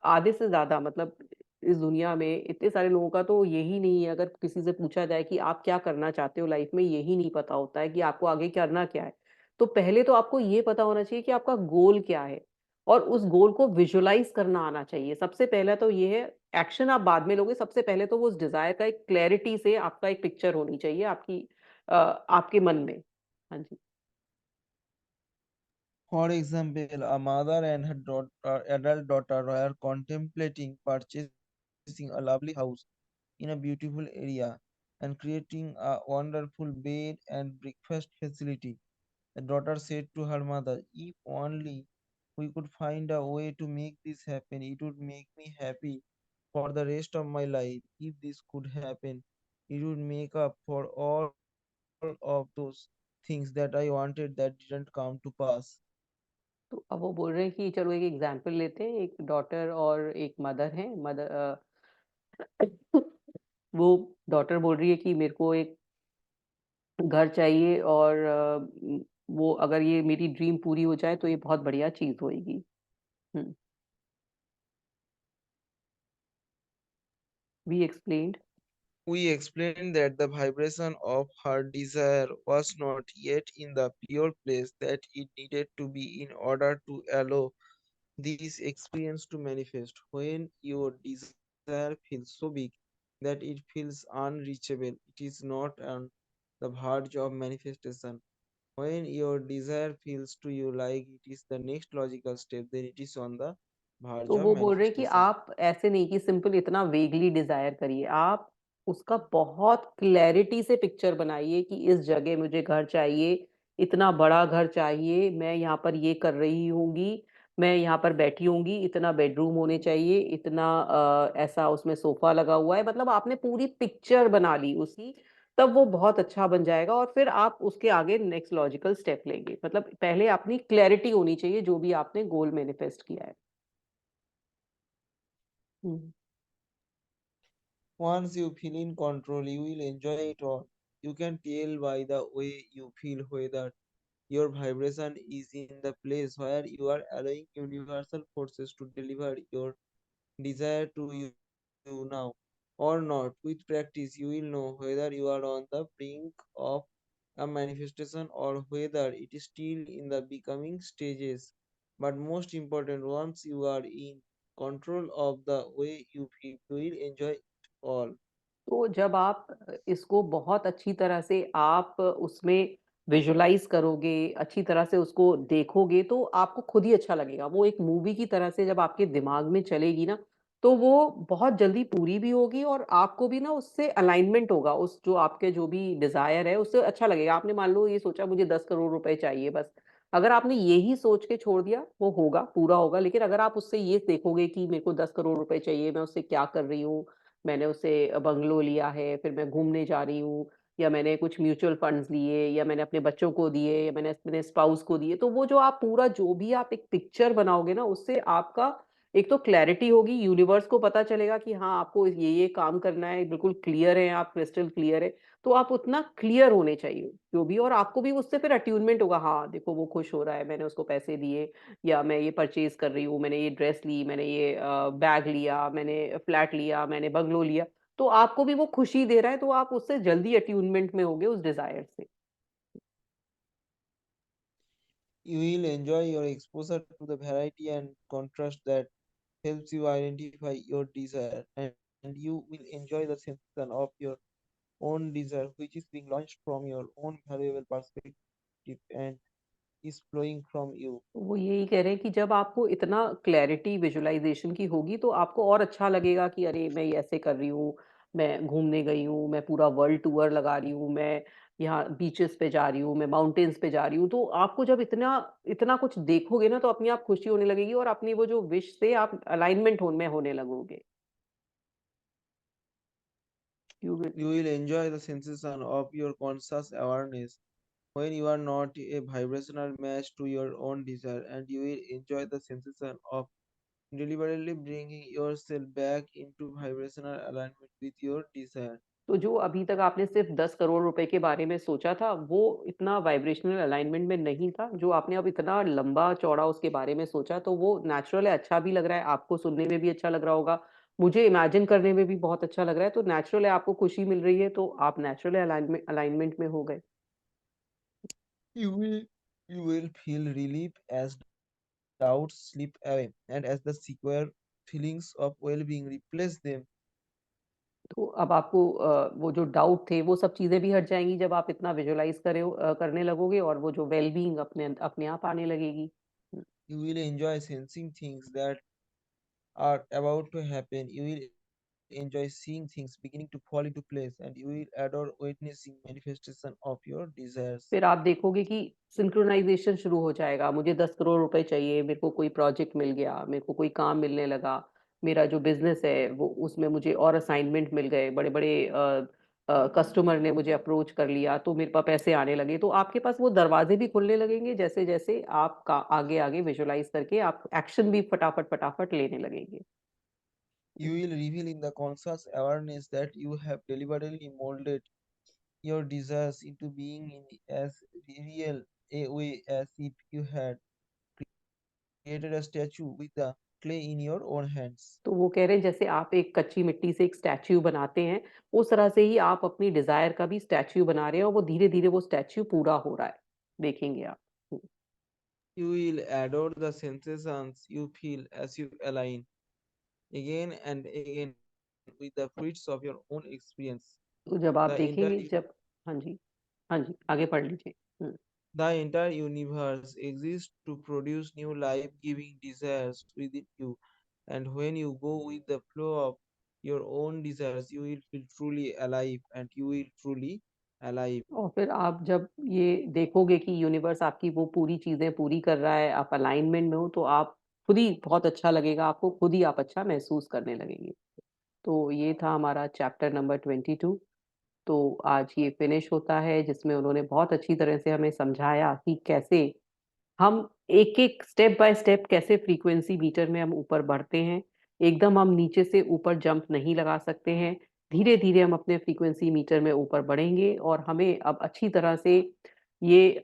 आधे से ज्यादा मतलब इस दुनिया में इतने सारे लोगों का तो यही नहीं है, अगर किसी से पूछा जाए कि आप क्या करना चाहते हो लाइफ में, यही नहीं पता होता है कि आपको आगे करना क्या है। तो पहले तो आपको ये पता होना चाहिए कि आपका गोल क्या है, और उस गोल को विजुलाइज करना आना चाहिए। सबसे पहला तो ये है, एक्शन आप बाद में लोगे, सबसे पहले तो वो उस डिजायर का एक क्लैरिटी से आपका एक पिक्चर होनी चाहिए आपकी आपके मन में। हाँ जी। For example, a mother and her adult daughter were contemplating purchasing a lovely house in a beautiful area and creating a wonderful bed and breakfast facility. The daughter said to her mother, "If only we could find a way to make this happen, it would make me happy for the rest of my life. If this could happen, it would make up for all of those things that I wanted that didn't come to pass." तो अब वो बोल रहे हैं कि चलो एक एग्जांपल लेते हैं, एक डॉटर और एक मदर है, मदर वो डॉटर बोल रही है कि मेरे को एक घर चाहिए, और वो अगर ये मेरी ड्रीम पूरी हो जाए तो ये बहुत बढ़िया चीज होएगी। Hmm. We explained. We explained that the vibration of her desire was not yet in the pure place that it needed to be in order to allow this experience to manifest. When your desire feels so big that it feels unreachable, it is not on the verge of manifestation. When your desire feels to you like it is the next logical step, then it is on the verge तो of वो बोल रहे हैं कि manifestation. आप ऐसे नहीं कि सिंपल इतना वेगली डिजायर करिए, आप उसका बहुत क्लैरिटी से पिक्चर बनाइए कि इस जगह मुझे घर चाहिए, इतना बड़ा घर चाहिए, मैं यहाँ पर ये कर रही होंगी, मैं यहाँ पर बैठी होंगी, इतना बेडरूम होने चाहिए, इतना ऐसा उसमें सोफा लगा हुआ है, मतलब आपने पूरी पिक्चर बना ली उसकी। तब वो बहुत अच्छा बन जाएगा, और फिर आप उसके आगे नेक्स्ट लॉजिकल स्टेप लेंगे। मतलब पहले अपनी क्लैरिटी होनी चाहिए जो भी आपने गोल मैनिफेस्ट किया है। हम्म। Once you feel in control, you will enjoy it all. You can tell by the way you feel whether your vibration is in the place where you are allowing universal forces to deliver your desire to you now or not. With practice, you will know whether you are on the brink of a manifestation or whether it is still in the becoming stages. But most important, once you are in control of the way you feel, you will enjoy it all. तो जब आप इसको बहुत अच्छी तरह से आप उसमें विजुलाइज करोगे, अच्छी तरह से उसको देखोगे, तो आपको खुद ही अच्छा लगेगा। वो एक मूवी की तरह से जब आपके दिमाग में चलेगी ना, तो वो बहुत जल्दी पूरी भी होगी, और आपको भी ना उससे अलाइनमेंट होगा, उस जो आपके जो भी डिजायर है उससे अच्छा लगेगा। आपने मान लो ये सोचा मुझे 10 करोड़ रुपए चाहिए बस, अगर आपने यही सोच के छोड़ दिया वो होगा, पूरा होगा। लेकिन अगर आप उससे ये देखोगे कि मेरे को 10 करोड़ रुपए चाहिए, मैं उससे क्या कर रही हूँ, मैंने उससे बंगलो लिया है, फिर मैं घूमने जा रही हूँ, या मैंने कुछ म्यूचुअल फंड्स लिए, या मैंने अपने बच्चों को दिए, या मैंने अपने स्पाउस को दिए, तो वो जो आप पूरा जो भी आप एक पिक्चर बनाओगे ना, उससे आपका एक तो क्लैरिटी होगी, यूनिवर्स को पता चलेगा कि हाँ आपको ये काम करना है, बिल्कुल क्लियर है, आप क्रिस्टल क्लियर है। तो आप उतना क्लियर होने चाहिए जो भी, और आपको भी उससे फिर अट्यूनमेंट होगा, हाँ देखो वो खुश हो रहा है, मैंने उसको पैसे दिए, या मैं ये परचेज कर रही हूँ, मैंने ये ड्रेस ली, मैंने ये बैग लिया, मैंने फ्लैट लिया, मैंने बंगलो लिया, तो आपको भी वो खुशी दे रहा है, तो आप उससे जल्दी अट्यूनमेंट में होगे उस डिजायर से। You will enjoy your exposure to the variety and contrast that helps you identify your desire, and you will enjoy the sensation of your own desire, which is being launched from your own valuable perspective and is flowing from you. वो यही कह रहे हैं कि जब आपको इतना क्लैरिटी विजुअलाइजेशन की होगी, तो आपको और अच्छा लगेगा कि अरे मैं ये ऐसे कर रही हूँ, मैं घूमने गई हूँ, मैं पूरा वर्ल्ड टूर लगा रही हूँ, मैं यहाँ बीचेस पे जा रही हूँ, मैं माउंटेन्स पे जा रही हूँ। तो आपको जब इतना इतना कुछ देखोगे ना, तो अपनी आप खुशी होने लगेगी, और अपनी वो जो विश से आप अलाइनमेंट में होने लगोगे। You will- You will enjoy the sensation of your conscious awareness when you are not a vibrational match to your own desire, and you will enjoy the sensation of deliberately bringing yourself back into vibrational alignment with your desire. तो जो अभी तक आपने सिर्फ 10 करोड़ रुपए के बारे में सोचा था, वो इतना वाइब्रेशनल अलाइनमेंट में नहीं था। जो आपने अब इतना लंबा चौड़ा उसके बारे में सोचा, तो वो नेचुरल है, अच्छा भी लग रहा है, आपको सुनने में भी अच्छा लग रहा होगा, मुझे इमेजिन करने में भी बहुत अच्छा लग रहा है। तो नेचुरल है, आपको खुशी मिल रही है, तो आप नेचुरल अलाइनमेंट में हो गए। You will you will feel relief as doubts slip away, and as the secure feelings of well-being replace them. तो अब आपको वो जो डाउट थे वो सब चीजें भी हट जाएंगी जब आप इतना विजुअलाइज करने लगोगे, और वो जो वेलबींग अपने अपने आप आने लगेगी। You will enjoy sensing things that are about to happen. You will enjoy seeing things beginning to fall into place, and you will adore witnessing manifestation of your desires. फिर आप देखोगे कि सिंक्रोनाइजेशन शुरू हो जाएगा, मुझे 10 करोड़ रुपए चाहिए, मेरे को कोई प्रोजेक्ट मिल गया, मेरे को कोई काम मिलने लगा, मेरा जो बिजनेस है वो उसमें मुझे और असाइनमेंट मिल गए, बड़े बड़े कस्टमर ने मुझे अप्रोच कर लिया, तो मेरे पास पैसे आने लगे। तो आपके पास वो दरवाजे भी खुलने लगेंगे, जैसे जैसे आप आगे आगे विजुलाइज करके आप एक्शन भी फटाफट फटाफट लेने लगेंगे। You will reveal in the conscious awareness that you have deliberately molded your desires into being in as real a way as if you had created a statue with the clay in your own hands. तो वो कह रहे हैं जैसे आप एक कच्ची मिट्टी से एक स्टैच्यू बनाते हैं, उस तरह से ही आप अपनी डिजायर का भी स्टैच्यू बना रहे हैं और वो धीरे धीरे वो स्टैच्यू पूरा हो रहा है, देखेंगे आप। You will adore the sensations you feel as you align again and again with the fruits of your own experience. तो जब आप The देखेंगे, entire जब, हाँ जी, हाँ जी, आगे पढ़ लीजिए। the entire universe exists to produce new life-giving desires within you, and when you go with the flow of your own desires, you will feel truly alive, and you will truly alive. और फिर आप जब ये देखोगे कि यूनिवर्स आपकी वो पूरी चीजें पूरी कर रहा है, आप अलाइनमेंट में हो, तो आप खुद ही बहुत अच्छा लगेगा आपको, खुद ही आप अच्छा महसूस करने लगेंगे। तो ये था हमारा चैप्टर नंबर 22। तो आज ये फिनिश होता है, जिसमें उन्होंने बहुत अच्छी तरह से हमें समझाया कि कैसे हम एक एक स्टेप बाय स्टेप कैसे फ्रीक्वेंसी मीटर में हम ऊपर बढ़ते हैं। एकदम हम नीचे से ऊपर जंप नहीं लगा सकते हैं, धीरे धीरे हम अपने फ्रीक्वेंसी मीटर में ऊपर बढ़ेंगे और हमें अब अच्छी तरह से ये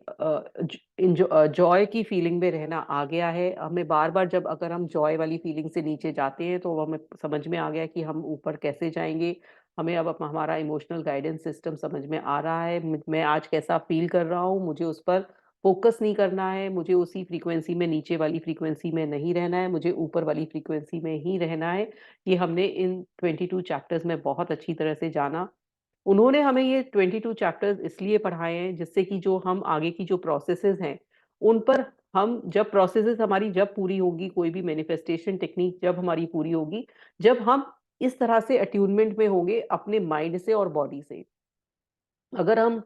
जॉय की फीलिंग में रहना आ गया है। हमें बार बार जब अगर हम जॉय वाली फीलिंग से नीचे जाते हैं तो हमें समझ में आ गया कि हम ऊपर कैसे जाएंगे। हमें अब हमारा इमोशनल गाइडेंस सिस्टम समझ में आ रहा है, मैं आज कैसा फील कर रहा हूँ, मुझे उस पर फोकस नहीं करना है, मुझे उसी फ्रीक्वेंसी में, नीचे वाली फ्रीक्वेंसी में नहीं रहना है, मुझे ऊपर वाली फ्रीक्वेंसी में ही रहना है। ये हमने इन 22 चैप्टर्स में बहुत अच्छी तरह से जाना। उन्होंने हमें ये 22 चैप्टर्स इसलिए पढ़ाए हैं जिससे कि जो हम आगे की जो प्रोसेसेस हैं उन पर हम, जब प्रोसेसेस हमारी जब पूरी होगी, कोई भी मैनिफेस्टेशन टेक्निक जब हमारी पूरी होगी, जब हम इस तरह से अट्यूनमेंट में होंगे अपने माइंड से और बॉडी से। अगर हम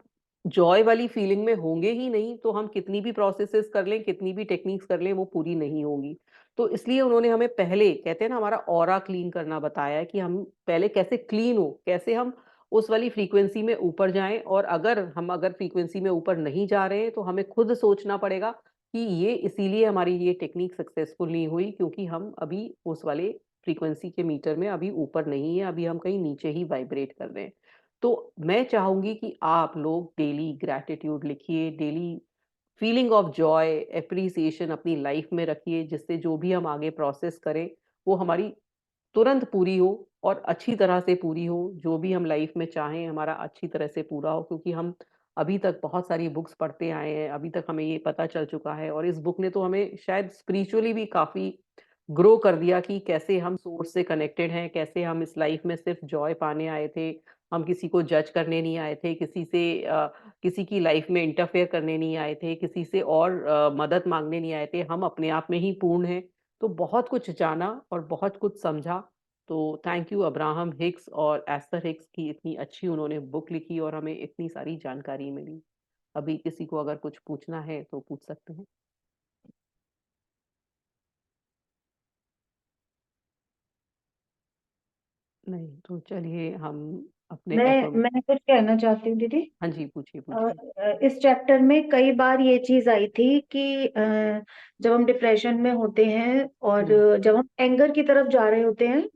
जॉय वाली फीलिंग में होंगे ही नहीं तो हम कितनी भी प्रोसेसेस कर लें, कितनी भी टेक्निक्स कर लें, वो पूरी नहीं होंगी। तो इसलिए उन्होंने हमें पहले, कहते हैं ना, हमारा ऑरा क्लीन करना बताया है कि हम पहले कैसे क्लीन हो, कैसे हम उस वाली फ्रीक्वेंसी में ऊपर जाएं। और अगर फ्रीक्वेंसी में ऊपर नहीं जा रहे हैं तो हमें खुद सोचना पड़ेगा कि ये इसीलिए हमारी ये टेक्निक सक्सेसफुल नहीं हुई, क्योंकि हम अभी उस वाले फ्रीक्वेंसी के मीटर में अभी ऊपर नहीं है, अभी हम कहीं नीचे ही वाइब्रेट कर रहे हैं। तो मैं चाहूंगी कि आप लोग डेली ग्रैटिट्यूड लिखिए, daily feeling of Joy, appreciation अपनी लाइफ में रखिए, जिससे जो भी हम आगे प्रोसेस करें वो हमारी तुरंत पूरी हो और अच्छी तरह से पूरी हो। जो भी हम लाइफ में चाहें हमारा अच्छी तरह से पूरा हो, क्योंकि हम अभी तक बहुत सारी बुक्स पढ़ते आए हैं, अभी तक हमें ये पता चल चुका है और इस बुक ने तो हमें शायद स्पिरिचुअली भी काफी ग्रो कर दिया कि कैसे हम सोर्स से कनेक्टेड हैं, कैसे हम इस लाइफ में सिर्फ जॉय पाने आए थे। हम किसी को जज करने नहीं आए थे, किसी की लाइफ में इंटरफेयर करने नहीं आए थे, किसी से और मदद मांगने नहीं आए थे। हम अपने आप में ही पूर्ण हैं। तो बहुत कुछ जाना और बहुत कुछ समझा। तो थैंक यू अब्राहम हिक्स और एस्थर हिक्स की, इतनी अच्छी उन्होंने बुक लिखी और हमें इतनी सारी जानकारी मिली। अभी किसी को अगर कुछ पूछना है तो पूछ सकते हैं। नहीं तो चलिए हम अपने एफर्म। मैं कुछ कहना चाहती हूँ दीदी। हाँ जी, पूछिए अ, पूछिए। इस चैप्टर में कई बार ये चीज आई थी कि जब हम डिप्रेशन में होते हैं हम्म। और जब हम एंगर की तरफ जा रहे होते हैं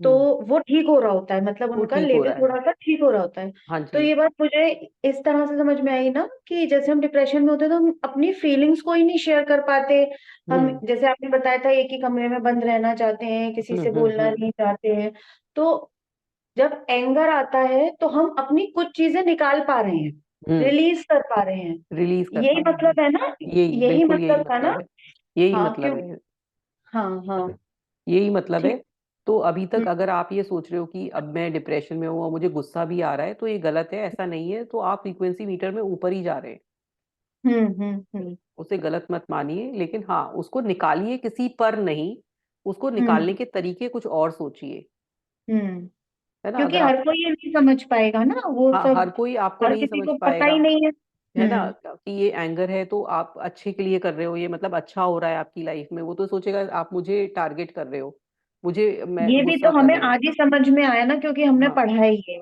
तो हम्म। वो ठीक हो रहा होता है, मतलब वो उनका ठीक हो लेवल रहा है। थोड़ा सा ठीक हो रहा होता है। हाँ तो जी। ये बात मुझे इस तरह से समझ में आई ना कि जैसे हम डिप्रेशन में होते हैं तो हम अपनी फीलिंग्स को ही नहीं शेयर कर पाते। हम, हम्म। जैसे आपने बताया था, एक ही कमरे में बंद रहना चाहते हैं, किसी से बोलना हम्म। नहीं चाहते हैं। तो जब एंगर आता है तो हम अपनी कुछ चीजें निकाल पा रहे हैं, हम्म। रिलीज कर पा रहे हैं। रिलीज कर पा यही रहे हैं। मतलब है ना? यही, यही बिल्कुल यही मतलब था ना? मतलब है। यही हाँ, मतलब क्यों? है। हाँ हाँ। यही मतलब है। ठीक। तो अभी तक हम्म अगर आप ये सोच रहे हो कि अब मैं डिप्रेशन में हूँ और मुझे गुस्सा भी आ रहा है, तो ये गलत है, ऐसा नहीं है। तो आप फ्रीक्वेंसी मीटर में ऊपर ही जा रहे हैं। हम्म। उसे गलत मत मानिए, लेकिन हाँ, उसको निकालिए, किसी पर नहीं। उसको निकालने हम्म के तरीके कुछ और सोचिए। हम्म। है ना? क्योंकि अगर हर आप, कोई ये नहीं समझ पाएगा ना, वो हाँ, सब हर कोई आपको हर नहीं किसी समझ को पता पाएगा। ही नहीं है। है ना? हम्म। कि ये एंगर है तो आप अच्छे के लिए कर रहे हो, ये मतलब अच्छा हो रहा है आपकी लाइफ में, वो तो सोचेगा आप मुझे टारगेट कर रहे हो, मैं ये भी गुस्सा तो कर हमें रहे हो। आज ही समझ में आया ना, क्योंकि हमने हाँ। पढ़ा ही है।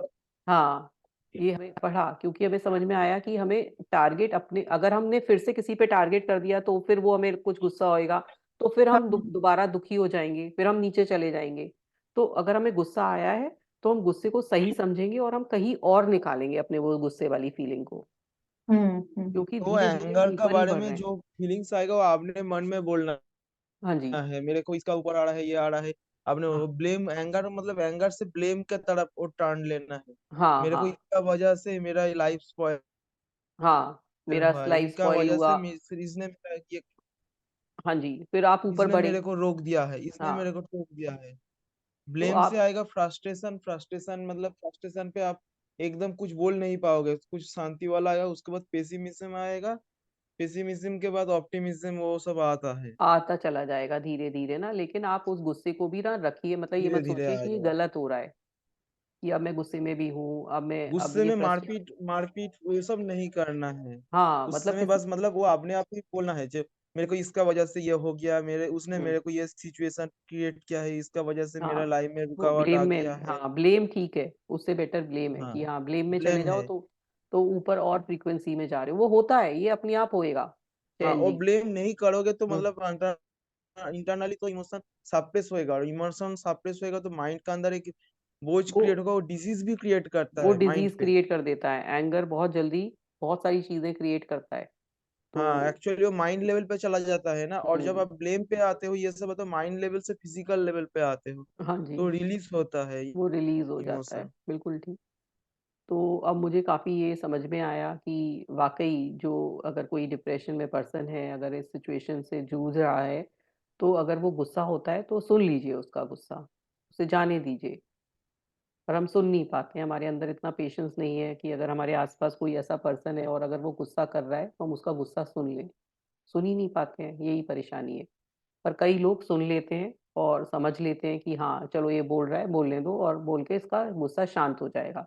हाँ, ये हमें पढ़ा क्योंकि हमें समझ में आया कि हमें टारगेट अपने, अगर हमने फिर से किसी पे टारगेट कर दिया तो फिर वो हमें कुछ गुस्सा होएगा, तो फिर हम हाँ। दोबारा दुखी हो जाएंगे, फिर हम नीचे चले जाएंगे। तो अगर हमें गुस्सा आया है तो हम गुस्से को सही समझेंगे और हम कहीं और निकालेंगे अपने वो गुस्से वाली फीलिंग को, हम्म। क्योंकि तो धीरे धीरे हम एंगर का ऊपर ही बारे बढ़ में रहे हैं। जो फीलिंग्स आएगा वो आपने मन में बोलना हाँ जी। है, मेरे को इसका ऊपर आ रहा है, ये आ रहा है। आपने हाँ ब्लेम, एंगर मतलब एंगर से ब्लेम के तरफ वो टर्न लेना है। हाँ मेरे को हाँ। इसका वजह से मेरा लाइफ स्पॉइल हाँ, मेरा हुआ, लाइफ इनका स्पॉइल वजह हुआ। से इसने मेरा ये, हाँ जी, फिर आप ऊपर इसने बढ़े। मेरे को रोक दिया है, इसने हाँ, मेरे को टोक दिया है। तो ब्लेम से आप आएगा फ्रस्ट्रेशन, फ्रस्ट्रेशन मतलब फ्रस्ट्रेशन पे आप एकदम कुछ बोल नहीं पाओगे, कुछ शांति वाला आएगा, उसके बाद पेसिमिज्म आएगा, पेसिमिज्म के बाद ऑप्टिमिज्म, वो सब आता है। आता चला जाएगा धीरे धीरे ना, लेकिन आप उस गुस्से को भी ना रखिए, मतलब ये धीरे मत धीरे सोचिए कि ये आएगा। गलत हो रहा है कि अब मैं गुस्से में भी हूँ, अब गुस्से ये में फ्रस्ट्रेट। मारपीट मारपीट वो सब नहीं करना है। हाँ गुस्से मतलब में किसी। बस मतलब वो अपने आप ही बोलना है, जो मेरे को इसका वजह से ये हो गया, मेरे उसने हम्म। मेरे को ये सिचुएशन क्रिएट किया है, इसका वजह से हाँ, मेरा लाइफ में वो रुकावट ब्लेम आ गया में, है। हाँ ब्लेम ठीक है, उससे बेटर ब्लेम है हाँ, कि हाँ ब्लेम में चले ब्लेम जाओ है। तो ऊपर और फ्रीक्वेंसी में जा रहे हो, वो होता है, ये अपने आप होएगा। हाँ, चैन और जी। ब्लेम नहीं करोगे तो हम्म। मतलब इंटरनली तो इमोशन सप्रेस होएगा, और इमोशन सप्रेस होएगा तो माइंड का अंदर एक बोझ वो क्रिएट होगा, वो डिजीज भी क्रिएट करता वो है माइंड डिजीज पे। क्रिएट कर देता है, एंगर बहुत जल्दी बहुत सारी चीजें क्रिएट करता है। तो हाँ, एक्चुअली वो माइंड लेवल पे चला जाता है ना, और जब हम्म। आप ब्लेम पे आते हो ये सब, तो माइंड लेवल से फिजिकल लेवल पे आते हो, हाँ जी, तो रिलीज होता है वो रिलीज हो जाता है, इमोशन। बिल्कुल ठीक। तो अब मुझे काफ़ी ये समझ में आया कि वाकई जो, अगर कोई डिप्रेशन में पर्सन है, अगर इस सिचुएशन से जूझ रहा है, तो अगर वो गुस्सा होता है तो सुन लीजिए उसका गुस्सा, उसे जाने दीजिए। पर हम सुन नहीं पाते हैं, हमारे अंदर इतना पेशेंस नहीं है कि अगर हमारे आसपास कोई ऐसा पर्सन है और अगर वो गुस्सा कर रहा है तो हम उसका गुस्सा सुन लें। सुन ही नहीं पाते हैं, यही परेशानी है। पर कई लोग सुन लेते हैं और समझ लेते हैं कि हाँ चलो ये बोल रहा है, बोलने दो, और बोल के इसका गुस्सा शांत हो जाएगा,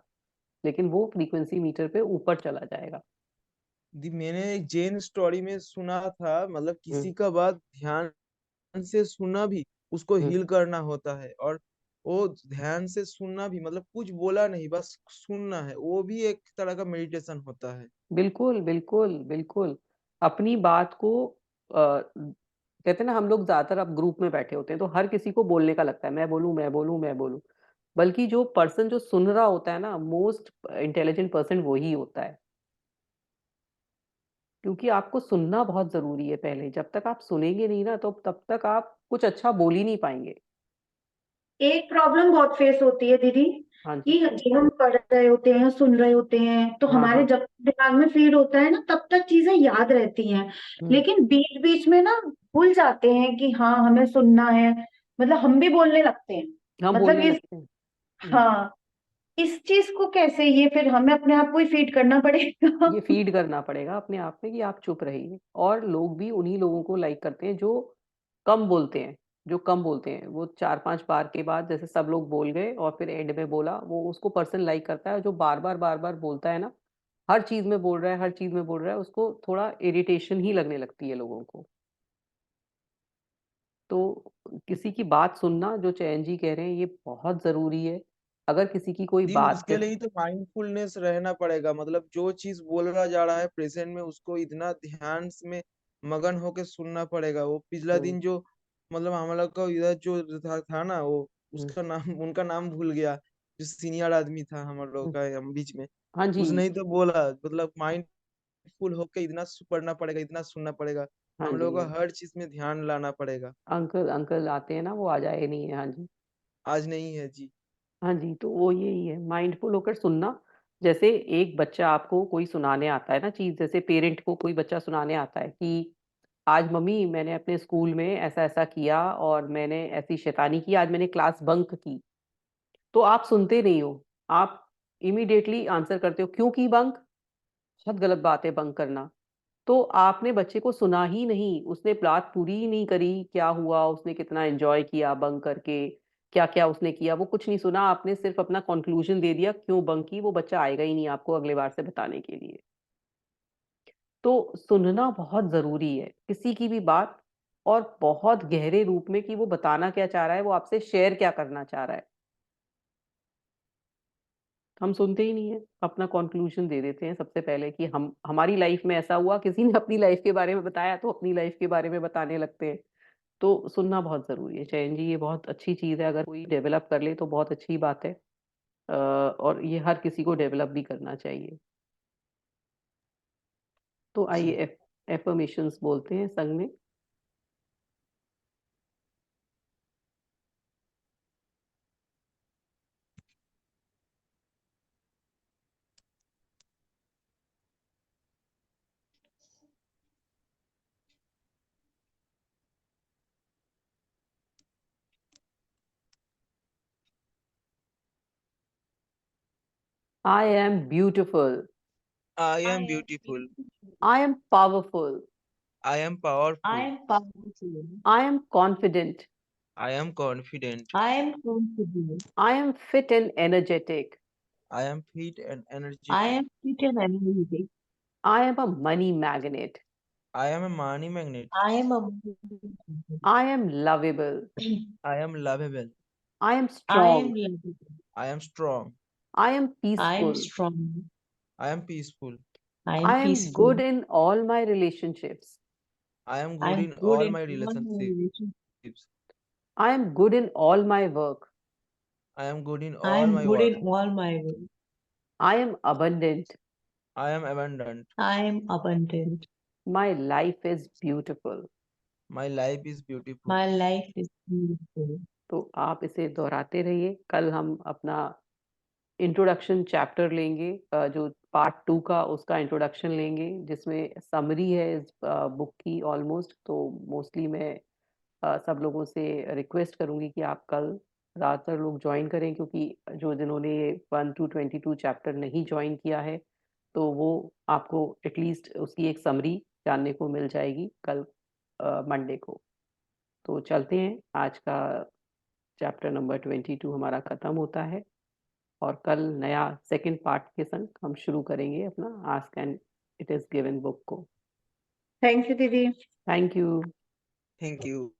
लेकिन वो फ्रीक्वेंसी मीटर पे ऊपर चला जाएगा। मैंने एक जैन स्टोरी में सुना था, मतलब हम्म। किसी का बात ध्यान से सुनना भी उसको हम्म। हील करना होता है, और वो ध्यान से सुनना भी मतलब कुछ बोला नहीं, बस सुनना है, वो भी एक तरह का मेडिटेशन होता है। बिल्कुल बिल्कुल बिल्कुल। अपनी बात को कहते हैं ना, हम लोग ज्यादातर अब ग्रुप में बैठे होते हैं तो हर किसी को बोलने का लगता है, मैं बोलूं मैं बोलूं मैं बोलूं। बल्कि जो पर्सन जो सुन रहा होता है ना, मोस्ट इंटेलिजेंट पर्सन वही होता है, क्योंकि आपको सुनना बहुत जरूरी है। पहले जब तक आप सुनेंगे नहीं ना, तो तब तक आप कुछ अच्छा बोल ही नहीं पाएंगे। एक प्रॉब्लम बहुत फेस होती है दीदी, हाँ कि जी। जब हम पढ़ रहे होते हैं, सुन रहे होते हैं, तो हाँ हमारे हाँ। जब दिमाग में फीड होता है ना, तब तक चीजें याद रहती हैं। हम्म। लेकिन बीच बीच में ना भूल जाते हैं कि हाँ हमें सुनना है, मतलब हम भी बोलने लगते हैं। हम मतलब बोलने ये, लगते हैं। हम्म। हाँ, इस चीज को कैसे, ये फिर हमें अपने आप को ही फीड करना पड़ेगा। ये फीड करना पड़ेगा अपने आप में कि आप चुप रहिए, और लोग भी उन्हीं लोगों को लाइक करते हैं जो कम बोलते हैं। जो कम बोलते हैं वो 4-5 बार के बाद, जैसे सब लोग बोल गए और फिर एंड में बोला, वो उसको पर्सन लाइक करता है। जो बार बार बोलता है ना, हर चीज में बोल रहा है, हर चीज में बोल रहा है, उसको थोड़ा इरिटेशन ही लगने लगती है लोगों को। तो किसी की बात सुनना, जो चैन जी कह रहे हैं, ये बहुत जरूरी है। अगर किसी की कोई दी बात उसके लिए ही तो माइंडफुलनेस रहना पड़ेगा, मतलब जो चीज बोला जा रहा है प्रेजेंट में, उसको इतना ध्यान में मगन होके सुनना पड़ेगा। वो पिछला हम्म। दिन जो, मतलब हम लोग का इधर जो था ना, वो हम्म। उसका नाम उनका नाम भूल गया, जो सीनियर आदमी था हम लोग हम्म। का हम बीच में, हाँ जी। उसने ही तो बोला, मतलब माइंडफुल होके इतना पढ़ना पड़ेगा, इतना सुनना पड़ेगा, हाँ हम जी। लोग को हर चीज में ध्यान लाना पड़ेगा। अंकल अंकल आते हैं ना, वो आ जाए नहीं है। हाँ जी। आज नहीं है जी। हाँ जी, तो वो यही है, माइंडफुल होकर सुनना। जैसे एक बच्चा आपको कोई सुनाने आता है ना चीज, जैसे पेरेंट को कोई बच्चा सुनाने आता है कि आज मम्मी मैंने अपने स्कूल में ऐसा ऐसा किया और मैंने ऐसी शैतानी की, आज मैंने क्लास बंक की। तो आप सुनते नहीं हो, आप इमीडिएटली आंसर करते हो, क्यों की बंक? बहुत गलत बात है बंक करना। तो आपने बच्चे को सुना ही नहीं, उसने बात पूरी ही नहीं करी, क्या हुआ, उसने कितना एंजॉय किया बंक करके, क्या क्या उसने किया, वो कुछ नहीं सुना। आपने सिर्फ अपना कंक्लूजन दे दिया क्यों बंक की, वो बच्चा आएगा ही नहीं आपको अगले बार से बताने के लिए। तो सुनना बहुत जरूरी है किसी की भी बात, और बहुत गहरे रूप में कि वो बताना क्या चाह रहा है, वो आपसे शेयर क्या करना चाह रहा है। हम सुनते ही नहीं है, अपना कंक्लूजन दे देते हैं सबसे पहले कि हम, हमारी लाइफ में ऐसा हुआ, किसी ने अपनी लाइफ के बारे में बताया तो अपनी लाइफ के बारे में बताने लगते हैं। तो सुनना बहुत जरूरी है चयन जी, ये बहुत अच्छी चीज है, अगर कोई डेवलप कर ले तो बहुत अच्छी बात है। और ये हर किसी को डेवलप भी करना चाहिए। तो जी। आइए एफर्मेशंस बोलते हैं संग में। I am beautiful. I I am am beautiful. I am powerful. I am powerful. I am powerful. I am confident. I am confident. I am confident. I am fit and energetic. I am fit and I energetic. am fit and energetic. I am a money magnet. I am a money magnet. I am a I am lovable. I am lovable. I am I am strong. lovable. I am strong. I am I am peaceful. strong. I am peaceful. I I am am peaceful. good in all my relationships. I am I good am in good all in my all my relationships. relationships. I am good in all my work. I am good in I all am my good work. in all my work. I am abundant. I am abundant. I am abundant. My life is beautiful. My life is beautiful. My life is beautiful. तो आप इसे दोहराते रहिए। कल हम अपना इंट्रोडक्शन चैप्टर लेंगे, जो पार्ट 2 का उसका इंट्रोडक्शन लेंगे, जिसमें समरी है इस बुक की ऑलमोस्ट। तो मोस्टली मैं सब लोगों से रिक्वेस्ट करूंगी कि आप कल ज़्यादातर लोग ज्वाइन करें, क्योंकि जो जिन्होंने 1 to 22 चैप्टर नहीं ज्वाइन किया है तो वो आपको एटलीस्ट उसकी एक समरी जानने को मिल जाएगी कल मंडे को। तो चलते हैं, आज का चैप्टर नंबर 22 हमारा ख़त्म होता है और कल नया सेकंड पार्ट के संग हम शुरू करेंगे अपना ask and it is given book को। Thank you, Didi. Thank you. Thank you.